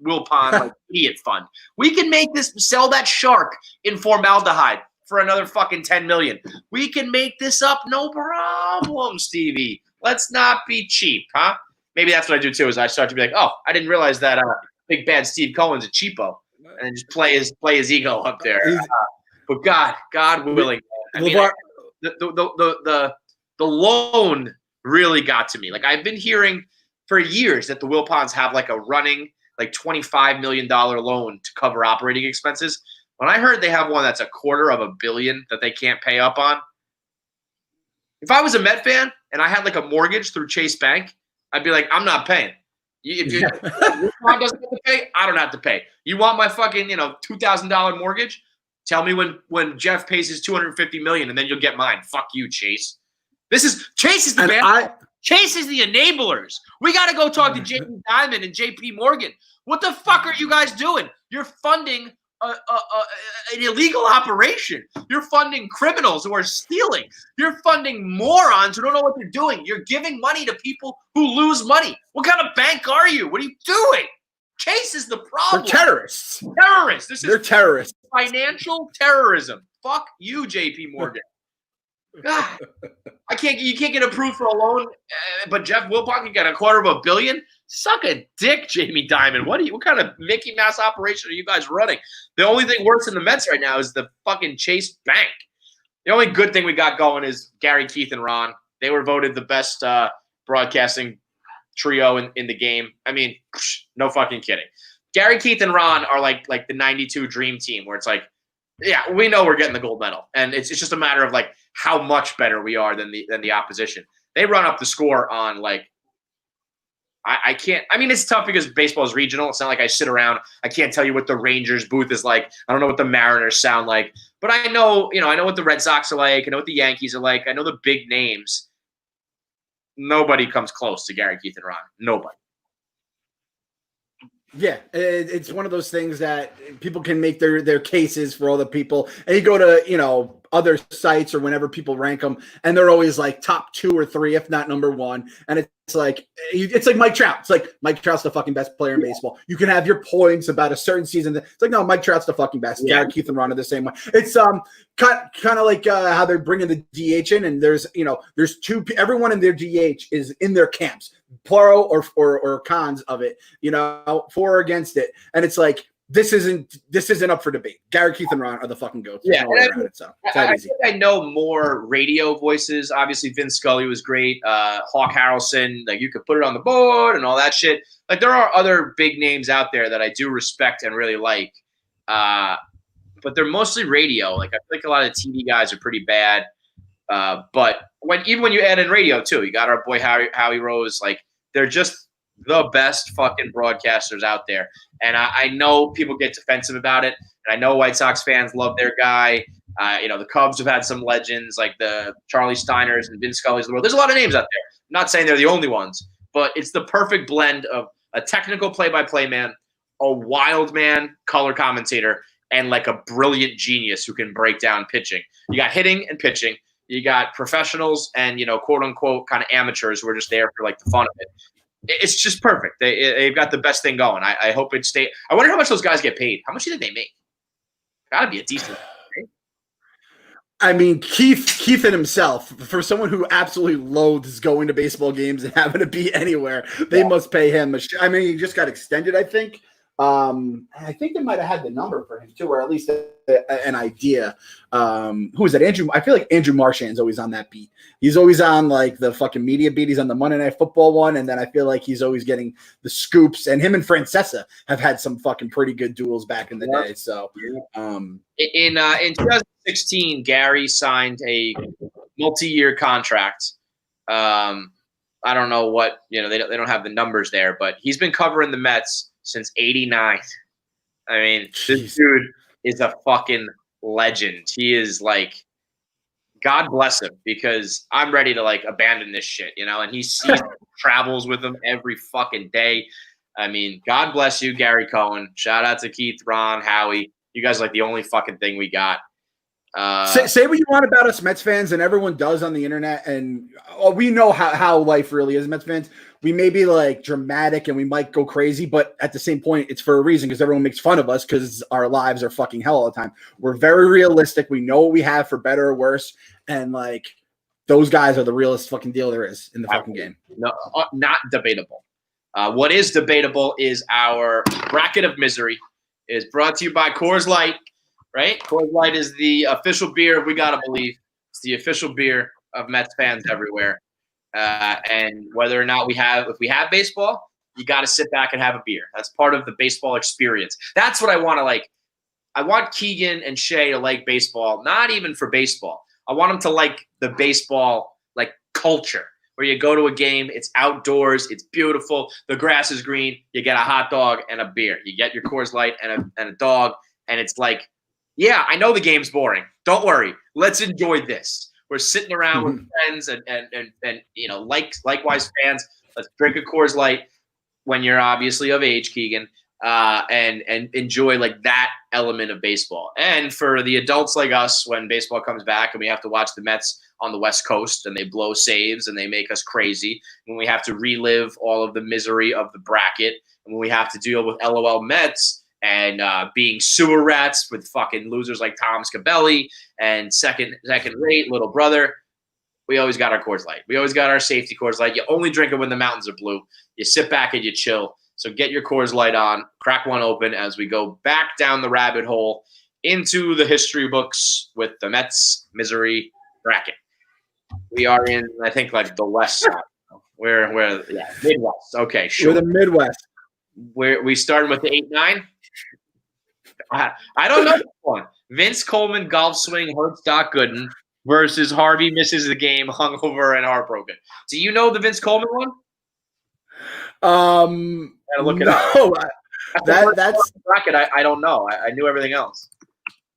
Wilpon like idiot fund. We can make this, sell that shark in formaldehyde for another fucking $10 million. We can make this up, no problem, Stevie. Let's not be cheap, huh? Maybe that's what I do too. Is I start to be like, oh, I didn't realize that big bad Steve Cohen's a cheapo, and just play his ego up there. But God willing, I mean, the loan really got to me. Like, I've been hearing for years that the Wilpons have like a running like $25 million loan to cover operating expenses. When I heard they have one that's $250 million that they can't pay up on, if I was a Met fan and I had like a mortgage through Chase Bank, I'd be like, I'm not paying. If Wilpon doesn't have to pay, I don't have to pay. You want my fucking $2,000 mortgage? Tell me when Jeff pays his $250 million, and then you'll get mine. Fuck you, Chase. Chase is the bad. Chase is the enablers. We got to go talk to JP Diamond and JP Morgan. What the fuck are you guys doing? You're funding an illegal operation. You're funding criminals who are stealing. You're funding morons who don't know what they're doing. You're giving money to people who lose money. What kind of bank are you? What are you doing? Chase is the problem. They're terrorists. They're terrorists. Financial terrorism. Fuck you, JP Morgan. God, you can't get approved for a loan, but Jeff Wilpon can get $250 million. Suck a dick, Jamie Dimon. What kind of Mickey Mouse operation are you guys running? The only thing worse than the Mets right now is the fucking Chase Bank. The only good thing we got going is Gary, Keith, and Ron. They were voted the best broadcasting trio in the game. I mean, no fucking kidding. Gary, Keith, and Ron are like the 92 dream team where it's like, yeah, we know we're getting the gold medal. And it's just a matter of like how much better we are than the opposition. They run up the score on like, I can't. I mean, it's tough because baseball is regional. It's not like I sit around. I can't tell you what the Rangers booth is like. I don't know what the Mariners sound like. But I know, I know what the Red Sox are like. I know what the Yankees are like. I know the big names. Nobody comes close to Gary, Keith, and Ron. Nobody. Yeah, it's one of those things that people can make their cases for all the people. And you go to, other sites or whenever people rank them, and they're always like top 2 or 3, if not number 1. And it's like Mike Trout. It's like Mike Trout's the fucking best player in baseball. You can have your points about a certain season. It's like, no, Mike Trout's the fucking best. Yeah. Gary, Keith, and Ron are the same way. It's kind of like how they're bringing the DH in, and there's everyone in their DH is in their camps, plural or cons of it, for or against it. And it's like, this isn't up for debate. Gary, Keith, and Ron are the fucking goats. Yeah, I think I know more radio voices. Obviously, Vince Scully was great. Hawk Harrelson, like you could put it on the board and all that shit. Like there are other big names out there that I do respect and really like, but they're mostly radio. Like I think a lot of TV guys are pretty bad. But even when you add in radio too, you got our boy Howie Rose. Like they're just the best fucking broadcasters out there. And I know people get defensive about it. And I know White Sox fans love their guy. The Cubs have had some legends like the Charlie Steiners and Vince Scully's of the world. There's a lot of names out there. I'm not saying they're the only ones, but it's the perfect blend of a technical play-by-play man, a wild man color commentator, and like a brilliant genius who can break down pitching. You got hitting and pitching. You got professionals and, quote unquote kind of amateurs who are just there for like the fun of it. It's just perfect. They've got the best thing going. I hope it stays. I wonder how much those guys get paid. How much do you think they make? Gotta be a decent. Right? I mean, Keith and himself, for someone who absolutely loathes going to baseball games and having to be anywhere, they must pay him. I mean, he just got extended, I think. I think they might have had the number for him too, or at least an idea. Who is that? Andrew. I feel like Andrew Marchand's always on that beat. He's always on like the fucking media beat. He's on the Monday Night Football one, and then I feel like he's always getting the scoops. And him and Francesa have had some fucking pretty good duels back in the day. So, in 2016, Gary signed a multi-year contract. I don't know what they don't have the numbers there, but he's been covering the Mets since '89. I mean, this dude is a fucking legend. He is like, God bless him, because I'm ready to like abandon this shit, and he travels with them every fucking day. I mean, God bless you, Gary Cohen. Shout out to Keith, Ron, Howie. You guys are like the only fucking thing we got. Say what you want about us Mets fans, and everyone does on the internet, and we know how life really is, Mets fans. We may be like dramatic and we might go crazy, but at the same point, it's for a reason, because everyone makes fun of us because our lives are fucking hell all the time. We're very realistic. We know what we have, for better or worse, and like those guys are the realest fucking deal there is in the fucking game. No, not debatable. What is debatable is our bracket of misery. Is brought to you by Coors Light. Right? Coors Light is the official beer of We Gotta Believe. It's the official beer of Mets fans everywhere. And whether or not if we have baseball, you got to sit back and have a beer. That's part of the baseball experience. That's what I want to like. I want Keegan and Shay to like baseball, not even for baseball. I want them to like the baseball like culture, where you go to a game, it's outdoors, it's beautiful, the grass is green, you get a hot dog and a beer. You get your Coors Light and a dog, and it's like, yeah, I know the game's boring. Don't worry. Let's enjoy this. We're sitting around with friends and likewise fans. Let's drink a Coors Light when you're obviously of age, Keegan, and enjoy like that element of baseball. And for the adults like us, when baseball comes back and we have to watch the Mets on the West Coast and they blow saves and they make us crazy, when we have to relive all of the misery of the bracket, and when we have to deal with LOL Mets and being sewer rats with fucking losers like Tom Scabelli and second rate little brother, we always got our Coors Light. We always got our safety Coors Light. You only drink it when the mountains are blue. You sit back and you chill. So get your Coors Light on, crack one open as we go back down the rabbit hole into the history books with the Mets misery bracket. We are in, I think, like the west side. Midwest. Okay, We're sure. the Midwest. We started with the 8-9. I don't know this one. Vince Coleman golf swing hurts Doc Gooden versus Harvey misses the game, hungover and heartbroken. Do you know the Vince Coleman one? Gotta look it up. That's bracket. I don't know. I knew everything else.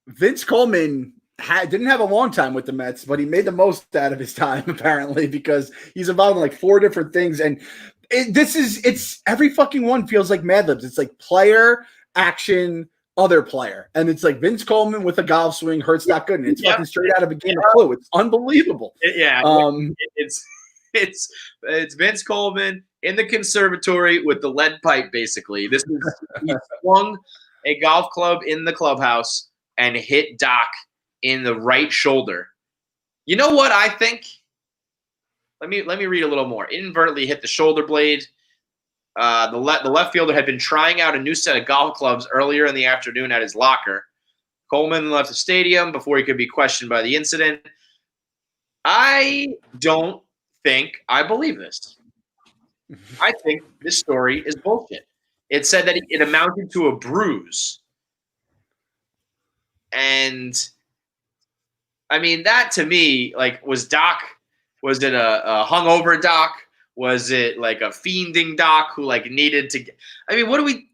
Vince Coleman didn't have a long time with the Mets, but he made the most out of his time apparently because he's involved in like 4 different things, and it's every fucking one feels like Mad Libs. It's like player, action, other player, and it's like Vince Coleman with a golf swing hurts Doc Gooden. It's fucking straight out of a game of Clue. It's unbelievable. It's Vince Coleman in the conservatory with the lead pipe. Basically, he swung a golf club in the clubhouse and hit Doc in the right shoulder. You know what I think? Let me read a little more. Inadvertently hit the shoulder blade. The left fielder had been trying out a new set of golf clubs earlier in the afternoon at his locker. Coleman left the stadium before he could be questioned by the incident. I don't think I believe this. I think this story is bullshit. It said that it amounted to a bruise. And I mean, that to me, like, was it a hungover Doc? Was it like a fiending Doc who like needed to get, I mean,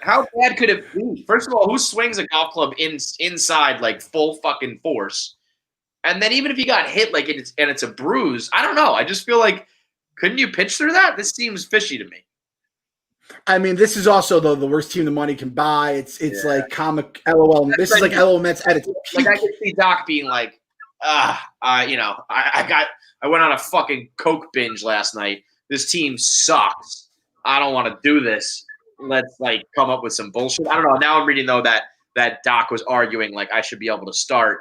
how bad could it be? First of all, who swings a golf club inside like full fucking force? And then even if you got hit like it's a bruise, I don't know. I just feel like, couldn't you pitch through that? This seems fishy to me. I mean, this is also the worst team the money can buy. It's like comic LOL. This is like LOL Mets at its peak. Like I could see Doc being like, I went on a fucking Coke binge last night. This team sucks. I don't want to do this. Let's like come up with some bullshit. I don't know. Now I'm reading though that Doc was arguing like I should be able to start.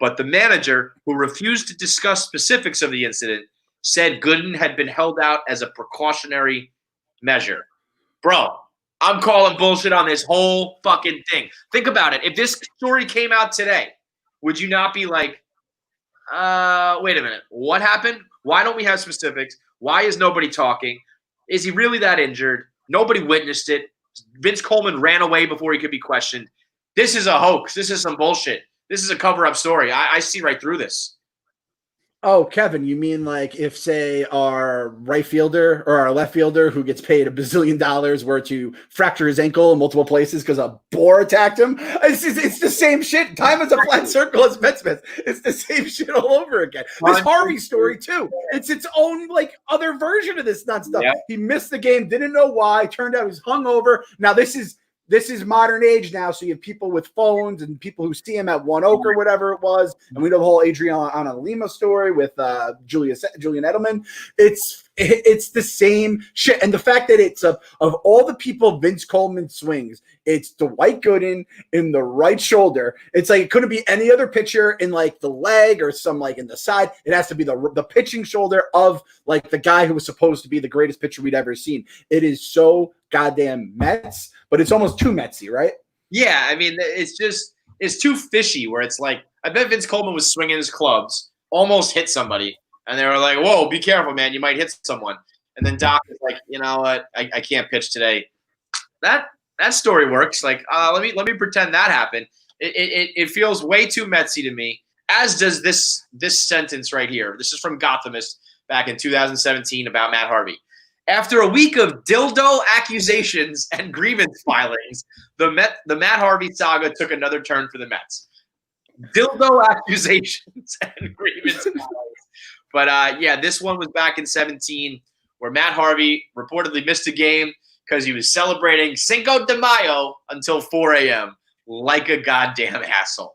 But the manager, who refused to discuss specifics of the incident, said Gooden had been held out as a precautionary measure. Bro, I'm calling bullshit on this whole fucking thing. Think about it. If this story came out today, would you not be like, wait a minute, what happened? Why don't we have specifics? Why is nobody talking? Is he really that injured? Nobody witnessed it. Vince Coleman ran away before he could be questioned. This is a hoax. This is some bullshit. This is a cover-up story. I see right through this. Oh, Kevin, you mean like if, say, our right fielder or our left fielder who gets paid $1 bazillion were to fracture his ankle in multiple places because a boar attacked him? It's the same shit. Time is a flat circle as Mets. It's the same shit all over again. This Harvey story, too. It's its own, like, other version of this nut stuff. Yep. He missed the game, didn't know why. Turned out he was hungover. Now, this is modern age now, so you have people with phones and people who see him at One Oak or whatever it was, and we know the whole Adriana Lima story with Julian Edelman. It's the same shit, and the fact that it's of all the people Vince Coleman swings, it's Dwight Gooden in the right shoulder. It's like it couldn't be any other pitcher in like the leg or some like in the side. It has to be the pitching shoulder of like the guy who was supposed to be the greatest pitcher we'd ever seen. It is so goddamn Mets, but it's almost too Metsy, right? Yeah, I mean, it's too fishy where it's like, I bet Vince Coleman was swinging his clubs, almost hit somebody, and they were like, whoa, be careful, man, you might hit someone. And then Doc is like, you know what, I can't pitch today. That story works. Like, let me pretend that happened. It feels way too Metsy to me, as does this sentence right here. This is from Gothamist back in 2017 about Matt Harvey. After a week of dildo accusations and grievance filings, the Matt Harvey saga took another turn for the Mets. Dildo accusations and grievance filings. But yeah, this one was back in 2017 where Matt Harvey reportedly missed a game because he was celebrating Cinco de Mayo until 4 a.m. like a goddamn asshole.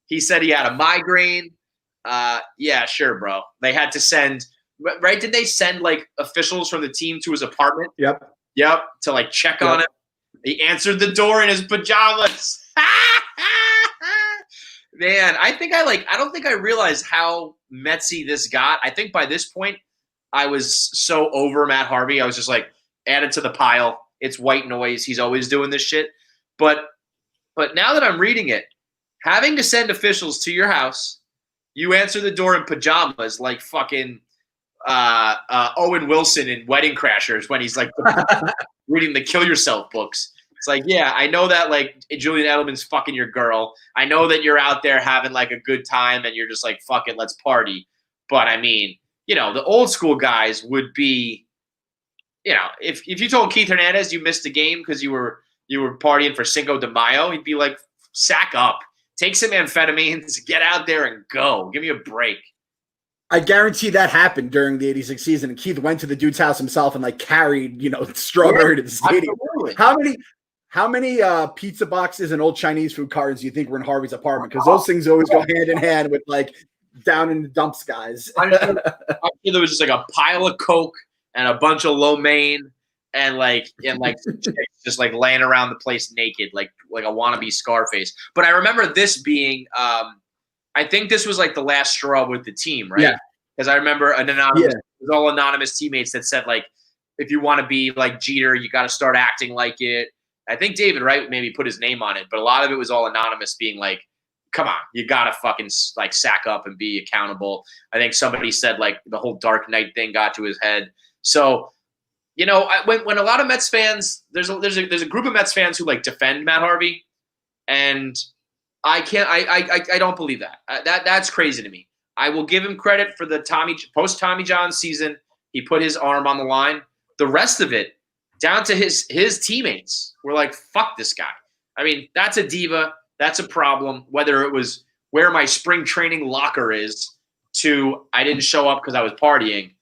He said he had a migraine. Yeah, sure, bro. They had to send... Right? Did they send like officials from the team to his apartment? Yep. To like check on him. He answered the door in his pajamas. Man, I don't think I realized how Metsy this got. I think by this point, I was so over Matt Harvey. I was just like, add it to the pile. It's white noise. He's always doing this shit. But now that I'm reading it, having to send officials to your house, you answer the door in pajamas like fucking Owen Wilson in Wedding Crashers when he's like reading the Kill Yourself books. It's like, yeah, I know that like Julian Edelman's fucking your girl. I know that you're out there having like a good time and you're just like, fuck it, let's party. But I mean, the old school guys would be, if you told Keith Hernandez you missed a game because you were partying for Cinco de Mayo, he'd be like, sack up, take some amphetamines, get out there and go. Give me a break. I guarantee that happened during the 86 season. And Keith went to the dude's house himself and like carried, strawberry to the stadium. Absolutely. How many pizza boxes and old Chinese food cartons do you think were in Harvey's apartment? Because those things always go hand in hand with like down in the dumps guys. I'm sure there was just like a pile of Coke and a bunch of lo mein and just like laying around the place naked, like a wannabe Scarface. But I remember this being I think this was like the last straw with the team, right? Yeah. Because I remember it was all anonymous teammates that said like, if you want to be like Jeter, you got to start acting like it. I think David Wright maybe put his name on it, but a lot of it was all anonymous, being like, come on, you got to fucking like sack up and be accountable. I think somebody said like the whole Dark Knight thing got to his head. So, when a lot of Mets fans, there's a group of Mets fans who like defend Matt Harvey, and I don't believe that. That's crazy to me. I will give him credit for the post Tommy John season. He put his arm on the line. The rest of it, down to his teammates, were like, fuck this guy. I mean, that's a diva. That's a problem. Whether it was where my spring training locker is to I didn't show up because I was partying.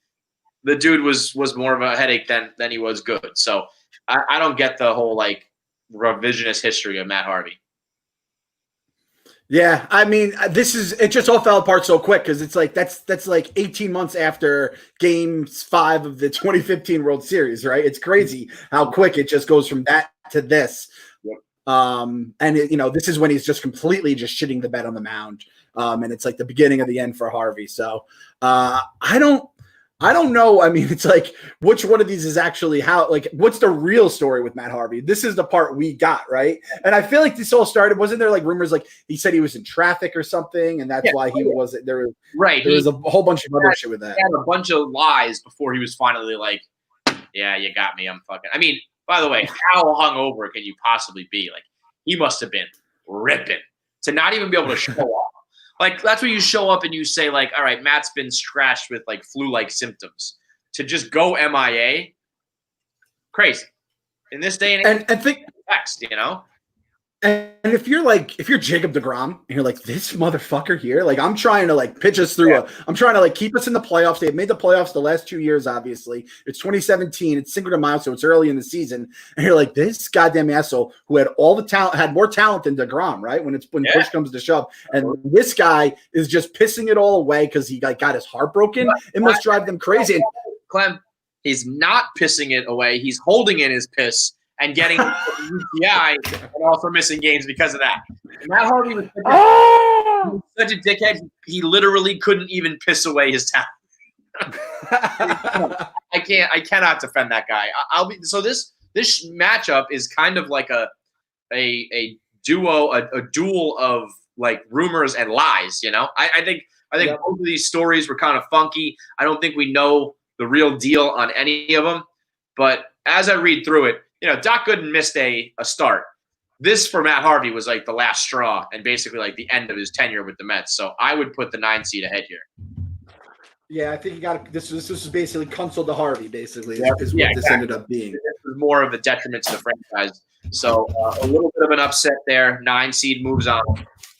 The dude was more of a headache than he was good. So I don't get the whole like revisionist history of Matt Harvey. Yeah, I mean, it just all fell apart so quick because it's like that's like 18 months after Game 5 of the 2015 World Series, right? It's crazy how quick it just goes from that to this. Yep. And this is when he's just completely just shitting the bed on the mound, and it's like the beginning of the end for Harvey. So I don't know. I mean, it's like, which one of these is actually what's the real story with Matt Harvey? This is the part we got, right? And I feel like this all started, wasn't there like rumors like he said he was in traffic or something, and that's why he wasn't there. Right. There was a whole bunch of other shit with that. He had a bunch of lies before he was finally like, yeah, you got me. I'm fucking. I mean, by the way, how hungover can you possibly be? Like, he must have been ripping to not even be able to show up. Like, that's where you show up and you say, like, all right, Matt's been scratched with, like, flu-like symptoms. To just go MIA, crazy. In this day and age, and think text, And if you're Jacob deGrom and you're like, this motherfucker here, like I'm trying to like pitch us through I'm trying to like keep us in the playoffs. They've made the playoffs the last 2 years, obviously. It's 2017, it's Cinco de Mayo, so it's early in the season. And you're like, this goddamn asshole who had all the talent, had more talent than deGrom, right? When push comes to shove. And this guy is just pissing it all away because he like got his heart broken. It must drive them crazy. Clem, he's not pissing it away. He's holding in his piss and getting UTI and also missing games because of that. Matt Harvey was such a dickhead. He literally couldn't even piss away his talent. I cannot defend that guy. This matchup is kind of like a duel of like rumors and lies. I think both of these stories were kind of funky. I don't think we know the real deal on any of them, but as I read through it, Doc Gooden missed a start. This for Matt Harvey was like the last straw and basically like the end of his tenure with the Mets. So I would put the 9 seed ahead here. Yeah, I think you got this. This was basically console to Harvey. Basically, is what this ended up being. This was more of a detriment to the franchise. So a little bit of an upset there. 9 seed moves on.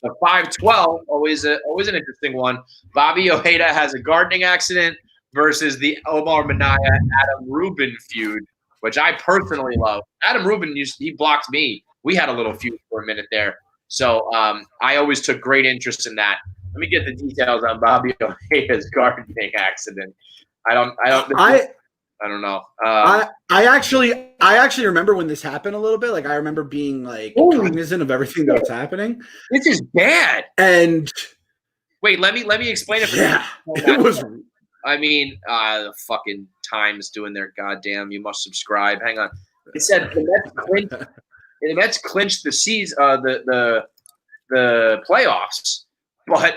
The 5-12 always an interesting one. Bobby Ojeda has a gardening accident versus the Omar Minaya Adam Rubin feud, which I personally love. Adam Rubin, he blocked me. We had a little feud for a minute there. So I always took great interest in that. Let me get the details on Bobby Ojeda's gardening accident. I don't know. I actually remember when this happened a little bit. Like I remember being like cognizant of everything that was happening. This is bad. And wait, let me explain it for you. It was. I mean, the fucking Times doing their goddamn. You must subscribe. Hang on. It said the Mets clinched the season, the playoffs. But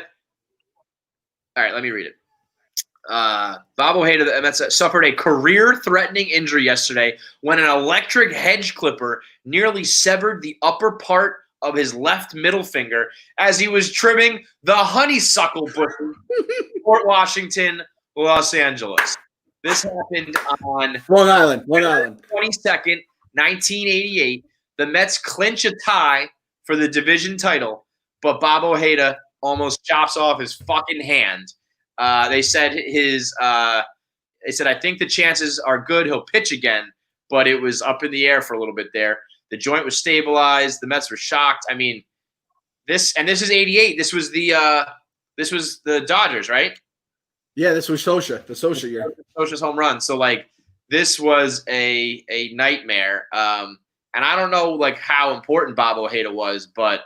all right, let me read it. Bob Ojeda, the Mets, suffered a career-threatening injury yesterday when an electric hedge clipper nearly severed the upper part of his left middle finger as he was trimming the honeysuckle bush in Fort Washington, Los Angeles. This happened on Long Island. 22nd, 1988. The Mets clinch a tie for the division title, but Bob Ojeda almost chops off his fucking hand. They said I think the chances are good he'll pitch again, but it was up in the air for a little bit there. The joint was stabilized. The Mets were shocked. I mean, this is 88. This was the Dodgers, right? Yeah, this was Socha, the Socha year. Socha's home run. So like this was a nightmare. And I don't know like how important Bob Ojeda was, but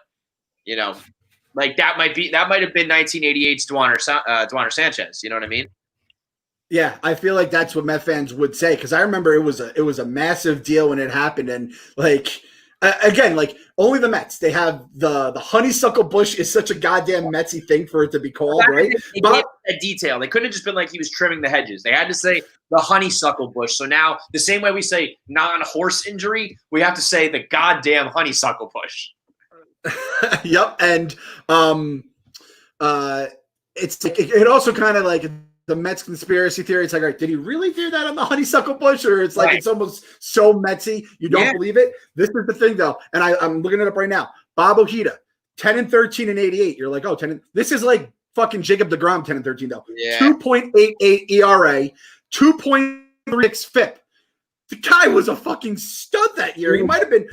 you know, like that might have been 1988's Duaner Sanchez. You know what I mean? Yeah, I feel like that's what Met fans would say because I remember it was a massive deal when it happened, and like again, like only the Mets they have the honeysuckle bush is such a goddamn Metsy thing for it to be called, right? They gave that detail. They couldn't have just been like he was trimming the hedges. They had to say the honeysuckle bush. So now the same way we say non-horse injury, we have to say the goddamn honeysuckle bush. Yep, and it's like it also kind of like the Mets conspiracy theory. It's like, all right, did he really do that on the honeysuckle bush? Or it's like right. It's almost so Metsy, you don't believe it. This is the thing, though, and I'm looking it up right now. Bob Ojeda, 10-13 in 88. You're like, oh, 10. This is like fucking Jacob deGrom, 10-13 though. Yeah. 2.88 ERA, 2.36 FIP. The guy was a fucking stud that year. He might have been.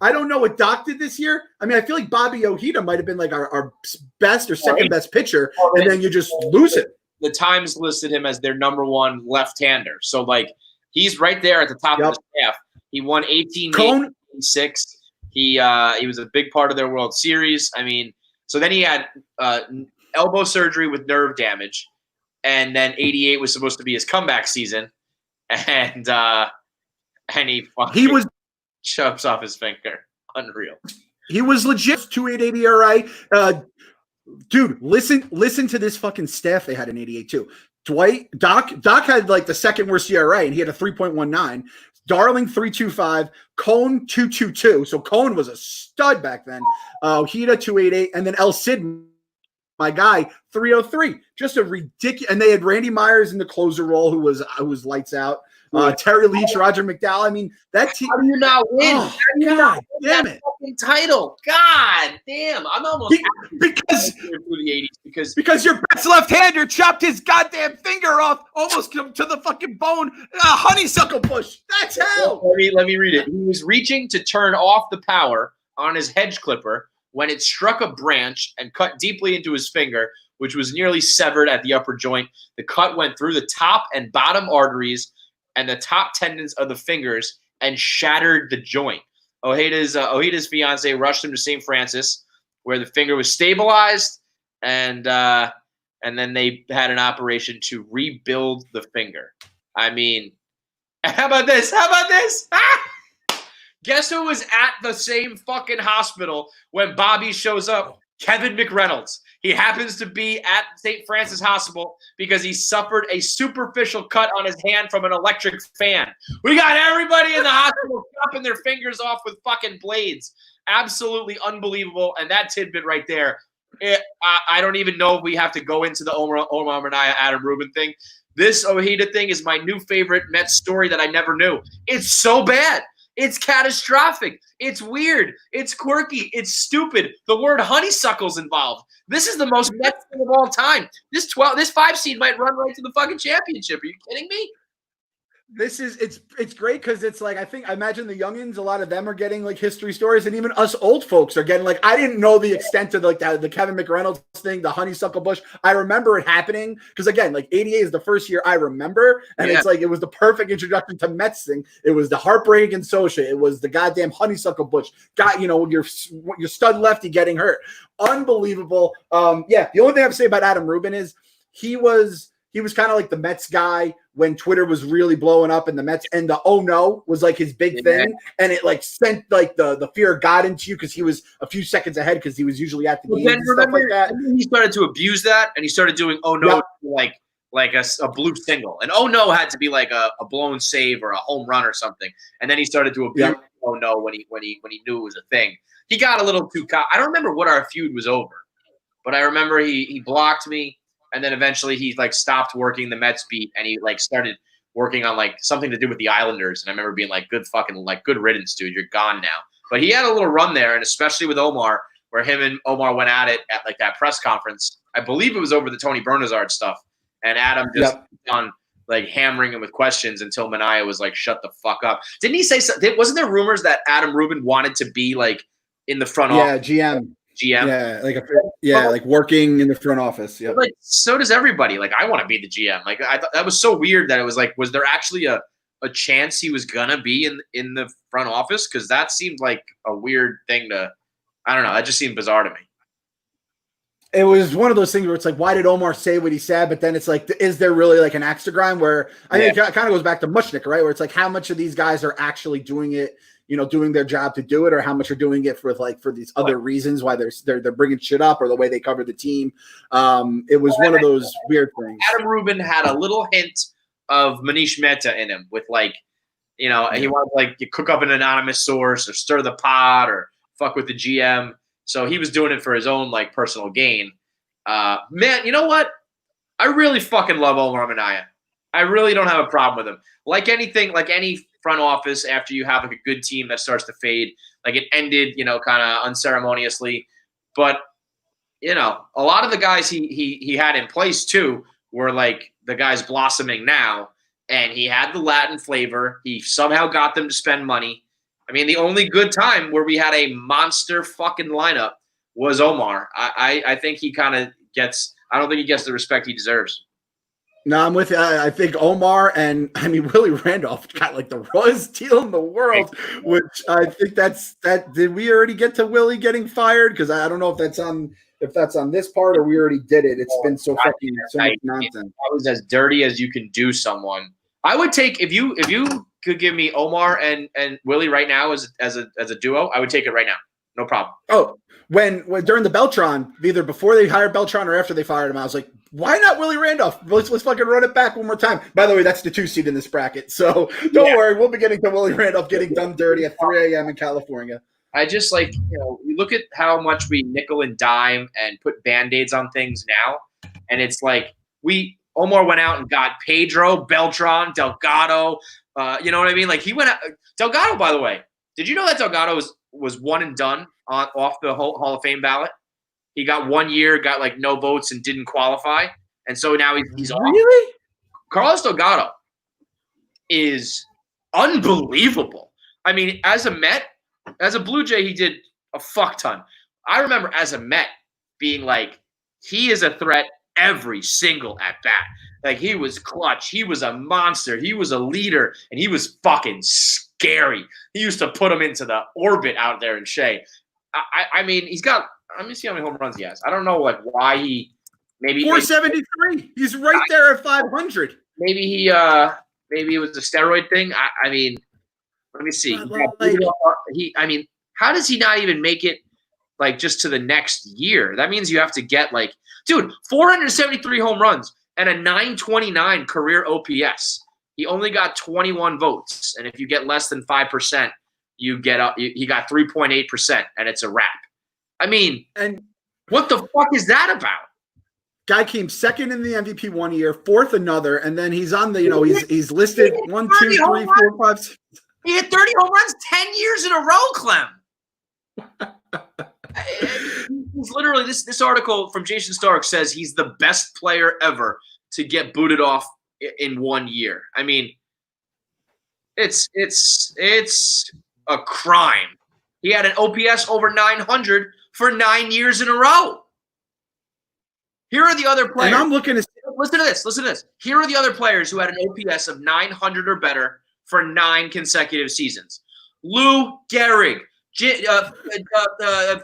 I don't know what Doc did this year. I mean, I feel like Bobby Ojeda might have been like our best or second best pitcher, and then you just lose it. The Times listed him as their number one left-hander. So, like, he's right there at the top of the staff. He won 18 games, 6. He was a big part of their World Series. I mean, so then he had elbow surgery with nerve damage, and then 88 was supposed to be his comeback season, and he was chops off his finger. Unreal. He was legit 2.88 ERA. Dude, listen to this fucking staff they had in 88 too. Doc had like the second worst ERA and he had a 3.19. Darling 3.25, Cone 2.22. So Cone was a stud back then. Ojeda 2.88, and then El Cid, my guy, 3.03. Just a ridiculous. And they had Randy Myers in the closer role, who was lights out. Terry Leach, Roger McDowell. I mean, that team. How do you not win? Oh, God damn it! Fucking title. God damn! I'm almost because through the 80s because your best left-hander chopped his goddamn finger off almost to the fucking bone. Honeysuckle bush. That's how. Let me read it. He was reaching to turn off the power on his hedge clipper when it struck a branch and cut deeply into his finger, which was nearly severed at the upper joint. The cut went through the top and bottom arteries and the top tendons of the fingers and shattered the joint. Ojeda's fiance rushed him to St. Francis, where the finger was stabilized, and then they had an operation to rebuild the finger. I mean, how about this? Guess who was at the same fucking hospital when Bobby shows up? Kevin McReynolds. He happens to be at St. Francis Hospital because he suffered a superficial cut on his hand from an electric fan. We got everybody in the hospital chopping their fingers off with fucking blades. Absolutely unbelievable. And that tidbit right there, I don't even know if we have to go into the Omar Minaya, Adam Rubin thing. This Ojeda thing is my new favorite Mets story that I never knew. It's so bad. It's catastrophic. It's weird. It's quirky. It's stupid. The word honeysuckle's involved. This is the most Mets thing of all time. This 5 seed might run right to the fucking championship. Are you kidding me? It's great because it's like I imagine the youngins, a lot of them are getting like history stories, and even us old folks are getting like I didn't know the extent of like the Kevin McReynolds thing, the honeysuckle bush. I remember it happening because again, like 88 is the first year I remember, and it's like it was the perfect introduction to Mets thing. It was the heartbreak against Socha. It was the goddamn honeysuckle bush. Got your stud lefty getting hurt. Unbelievable. The only thing I have to say about Adam Rubin is he was kind of like the Mets guy when Twitter was really blowing up and the Mets and the oh no was like his big thing. And it like sent like the fear of God into you because he was a few seconds ahead because he was usually at the game and stuff like that. He started to abuse that and he started doing oh no like like a blue single. And oh no had to be like a blown save or a home run or something. And then he started to abuse oh no when he knew it was a thing. He got a little too I don't remember what our feud was over, but I remember he blocked me, and then eventually he like stopped working the Mets beat and he like started working on like something to do with the Islanders. And I remember being like, good riddance, dude. You're gone now. But he had a little run there, and especially with Omar, where him and Omar went at it at like that press conference. I believe it was over the Tony Bernazard stuff. And Adam just on like hammering him with questions until Manaea was like, shut the fuck up. Didn't he say something? Wasn't there rumors that Adam Rubin wanted to be like in the front office? GM. GM. Yeah, like working in the front office. Yeah. Like so does everybody. Like I want to be the GM. Like I thought that was so weird that it was like, was there actually a chance he was gonna be in the front office? Because that seemed like a weird thing to. I don't know. That just seemed bizarre to me. It was one of those things where it's like, why did Omar say what he said? But then it's like, is there really like an axe to grind? Where I think it kind of goes back to Mushnick, right? Where it's like, how much of these guys are actually doing it, doing their job to do it, or how much are doing it for these other reasons why they're bringing shit up or the way they cover the team. It was one of those weird things. Adam Rubin had a little hint of Manish Mehta in him with like, he wanted to like cook up an anonymous source or stir the pot or fuck with the GM. So he was doing it for his own like personal gain. Man, you know what? I really fucking love Omar Manaea. I really don't have a problem with him. Like anything, like any front office, after you have like a good team that starts to fade, like it ended, kind of unceremoniously. But a lot of the guys he had in place too were like the guys blossoming now, and he had the Latin flavor. He somehow got them to spend money. I mean, the only good time where we had a monster fucking lineup was Omar. I think he kind of gets – I don't think he gets the respect he deserves. No, I'm with you. I think Omar and, Willie Randolph got like the rawest deal in the world, which I think that. Did we already get to Willie getting fired? Because I don't know if that's on this part or we already did it. It's been so fucking so much nonsense. That was as dirty as you can do someone. I would take if you could give me Omar and Willie right now as a duo, I would take it right now. No problem. Oh, when during the Beltron, either before they hired Beltron or after they fired him, I was like, why not Willie Randolph? Let's fucking run it back one more time. By the way, that's the 2 seed in this bracket. So don't worry, we'll be getting to Willie Randolph getting done dirty at 3 a.m. in California. I just like, you look at how much we nickel and dime and put Band-Aids on things now. And it's like Omar went out and got Pedro, Beltran, Delgado. You know what I mean? Like he went out. Delgado, by the way, did you know that Delgado was one and done off the Hall of Fame ballot? He got 1 year, got like no votes and didn't qualify. And so now he's off. Really? Carlos Delgado is unbelievable. I mean, as a Met, as a Blue Jay, he did a fuck ton. I remember as a Met being like, he is a threat every single at bat. Like he was clutch. He was a monster. He was a leader, and he was fucking scary. He used to put him into the orbit out there in Shea. I mean, he's got. Let me see how many home runs he has. I don't know like why he maybe 473. He's right there at 500. Maybe it was a steroid thing. I mean, let me see. I mean, how does he not even make it like just to the next year? That means you have to get like, dude, 473 home runs and a 929 career OPS. He only got 21 votes, and if you get less than 5%, you get up. He got 3.8%, and it's a wrap. I mean, and what the fuck is that about? Guy came second in the MVP 1 year, fourth another, and then he's on the, he's listed 1, 2, 3, 4, 5, 6. He had 30 home runs 10 years in a row, Clem. He's literally this article from Jason Stark says he's the best player ever to get booted off in 1 year. I mean, it's a crime. He had an OPS over 900 for 9 years in a row. Here are the other players. And I'm looking at listen to this. Here are the other players who had an OPS of 900 or better for 9 consecutive seasons. Lou Gehrig,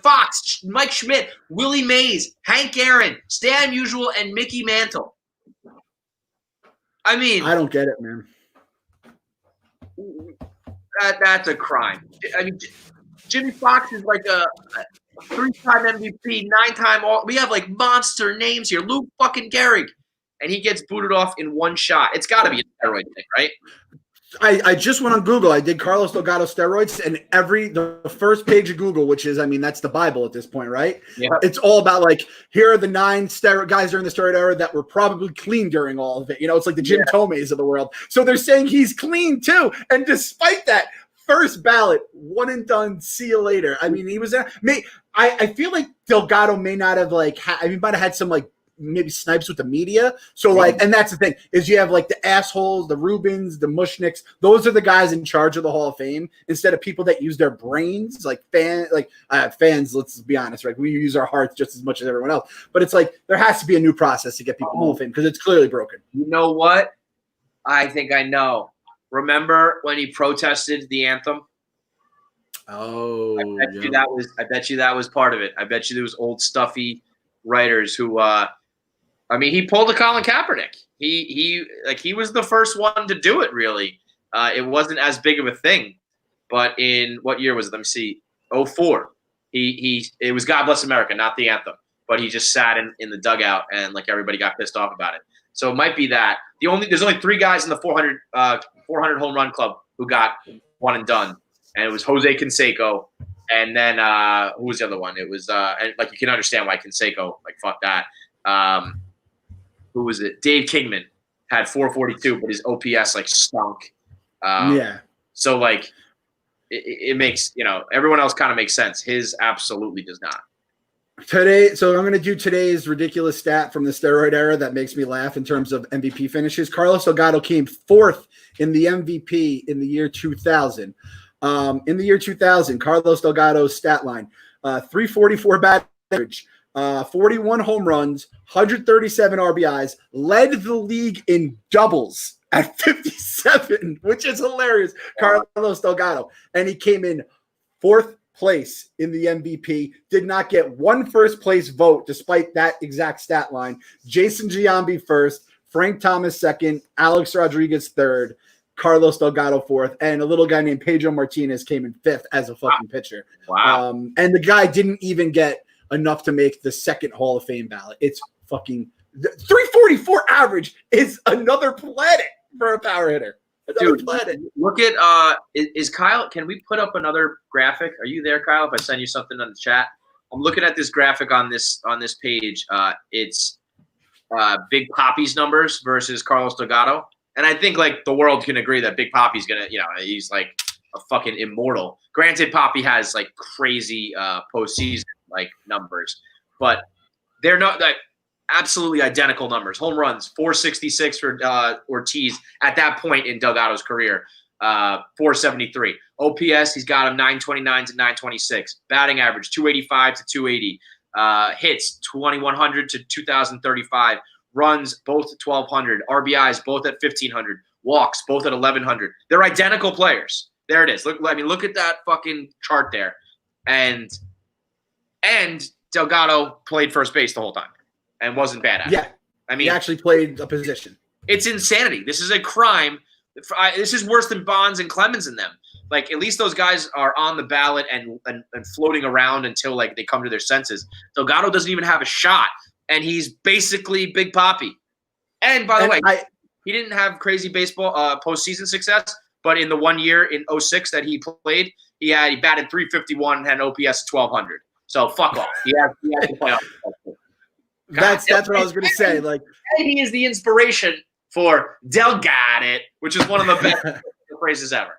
Fox, Mike Schmidt, Willie Mays, Hank Aaron, Stan Musial, and Mickey Mantle. I mean, I don't get it, man. That's a crime. I mean, Jimmy Fox is like a 3-time MVP, 9-time all. We have like monster names here. Lou fucking Gehrig. and he gets booted off in one shot. It's got to be a steroid thing, right? I just went on Google. I did Carlos Delgado steroids, and the first page of Google, which is, I mean, that's the Bible at this point, right? Yeah. It's all about like, here are the 9 steroid guys during the steroid era that were probably clean during all of it. You know, it's like the Jim Tomes of the world. So they're saying he's clean too, and despite that, first ballot, one and done. See you later. I mean, he was there. I feel like Delgado may not have like. He might have had some like maybe snipes with the media. So like, and that's the thing is you have like the assholes, the Rubins, the Mushnicks. Those are the guys in charge of the Hall of Fame instead of people that use their brains, like fans. Let's be honest, right? We use our hearts just as much as everyone else. But it's like there has to be a new process to get people in the Hall of Fame because it's clearly broken. You know what? I think I know. Remember when he protested the anthem? Oh, I bet you that was part of it. I bet you there was old stuffy writers who he pulled a Colin Kaepernick. He was the first one to do it, really. It wasn't as big of a thing. But in what year was it? Let me see. 04. It was God Bless America, not the anthem. But he just sat in the dugout and like everybody got pissed off about it. So it might be that. There's only 3 guys in the 400 home run club who got one and done. And it was Jose Canseco. And then who was the other one? It was and like you can understand why Canseco, like fuck that. Who was it? Dave Kingman had 442, but his OPS like stunk. So like it makes, everyone else kind of makes sense. His absolutely does not. So I'm going to do today's ridiculous stat from the steroid era that makes me laugh in terms of MVP finishes. Carlos Delgado came 4th in the MVP in the year 2000. In the year 2000, Carlos Delgado's stat line, 344 batting average, 41 home runs, 137 RBIs, led the league in doubles at 57, which is hilarious. Carlos Delgado. And he came in 4th place in the MVP, did not get one first place vote despite that exact stat line. Jason Giambi 1st, Frank Thomas 2nd, Alex Rodriguez 3rd, Carlos Delgado 4th, and a little guy named Pedro Martinez came in 5th as a fucking pitcher. Wow. And the guy didn't even get enough to make the second Hall of Fame ballot. It's fucking 344 average is another planet for a power hitter. Dude, look at is Kyle? Can we put up another graphic? Are you there, Kyle? If I send you something on the chat, I'm looking at this graphic on this page. It's Big Papi's numbers versus Carlos Delgado, and I think like the world can agree that Big Papi's gonna, he's like a fucking immortal. Granted, Papi has like crazy postseason like numbers, but they're not like absolutely identical numbers. Home runs, 466 for Ortiz at that point in Delgado's career, 473. OPS, he's got him 929 to 926. Batting average, 285 to 280. Hits, 2100 to 2035. Runs, both at 1200. RBIs, both at 1500. Walks, both at 1100. They're identical players. There it is. Look at that fucking chart there. And Delgado played first base the whole time and wasn't bad at it. Yeah. I mean, he actually played a position. It's insanity. This is a crime. This is worse than Bonds and Clemens in them. Like, at least those guys are on the ballot and floating around until, like, they come to their senses. Delgado doesn't even have a shot, and he's basically Big Papi. And, by the way, he didn't have crazy baseball postseason success, but in the 1 year in 06 that he played, he batted 351 and had an OPS 1200. So, fuck off. He had to play off. That's what I was going to say. Like, he is the inspiration for Delgado, which is one of the best phrases ever.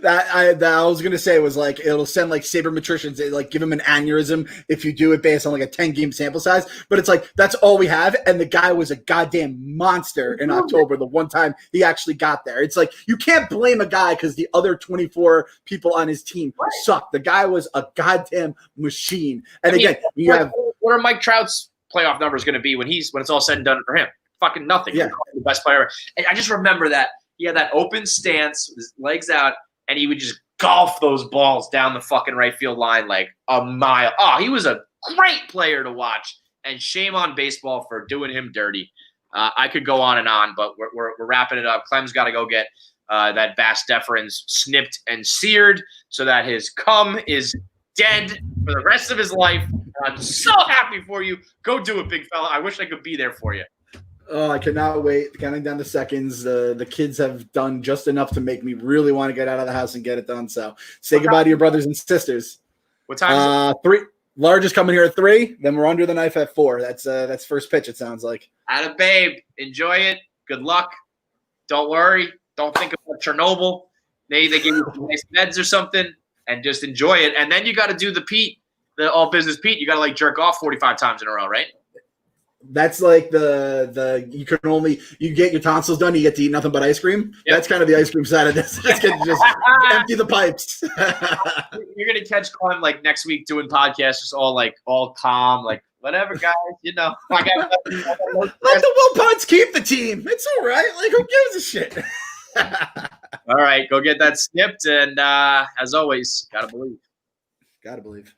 that I was gonna say was like it'll send like sabermetricians, like give him an aneurysm if you do it based on like a 10-game sample size. But it's like that's all we have, and the guy was a goddamn monster in October. The one time he actually got there, it's like you can't blame a guy because the other 24 people on his team sucked. The guy was a goddamn machine. And what are Mike Trout's playoff numbers going to be when it's all said and done for him? Fucking nothing. Yeah, the best player. And I just remember that. He had that open stance with his legs out, and he would just golf those balls down the fucking right field line like a mile. Oh, he was a great player to watch, and shame on baseball for doing him dirty. I could go on and on, but we're wrapping it up. Clem's got to go get that Vas deferens snipped and seared so that his cum is dead for the rest of his life. I'm so happy for you. Go do it, big fella. I wish I could be there for you. Oh, I cannot wait. Counting down the seconds. The kids have done just enough to make me really want to get out of the house and get it done. So say goodbye to your brothers and sisters. What time is it? 3. Largest coming here at 3. Then we're under the knife at 4. That's first pitch, it sounds like. Atta babe. Enjoy it. Good luck. Don't worry. Don't think about Chernobyl. Maybe they give you some nice meds or something, and just enjoy it. And then you got to do the Pete, the all business Pete. You got to like jerk off 45 times in a row, right? That's like you get your tonsils done, you get to eat nothing but ice cream. Yep. That's kind of the ice cream side of this. Just empty the pipes. You're gonna catch Clem like next week doing podcasts, just all calm, like whatever, guys. You know, let the Wilpots keep the team. It's all right. Like, who gives a shit? All right, go get that snipped, and as always, gotta believe. Gotta believe.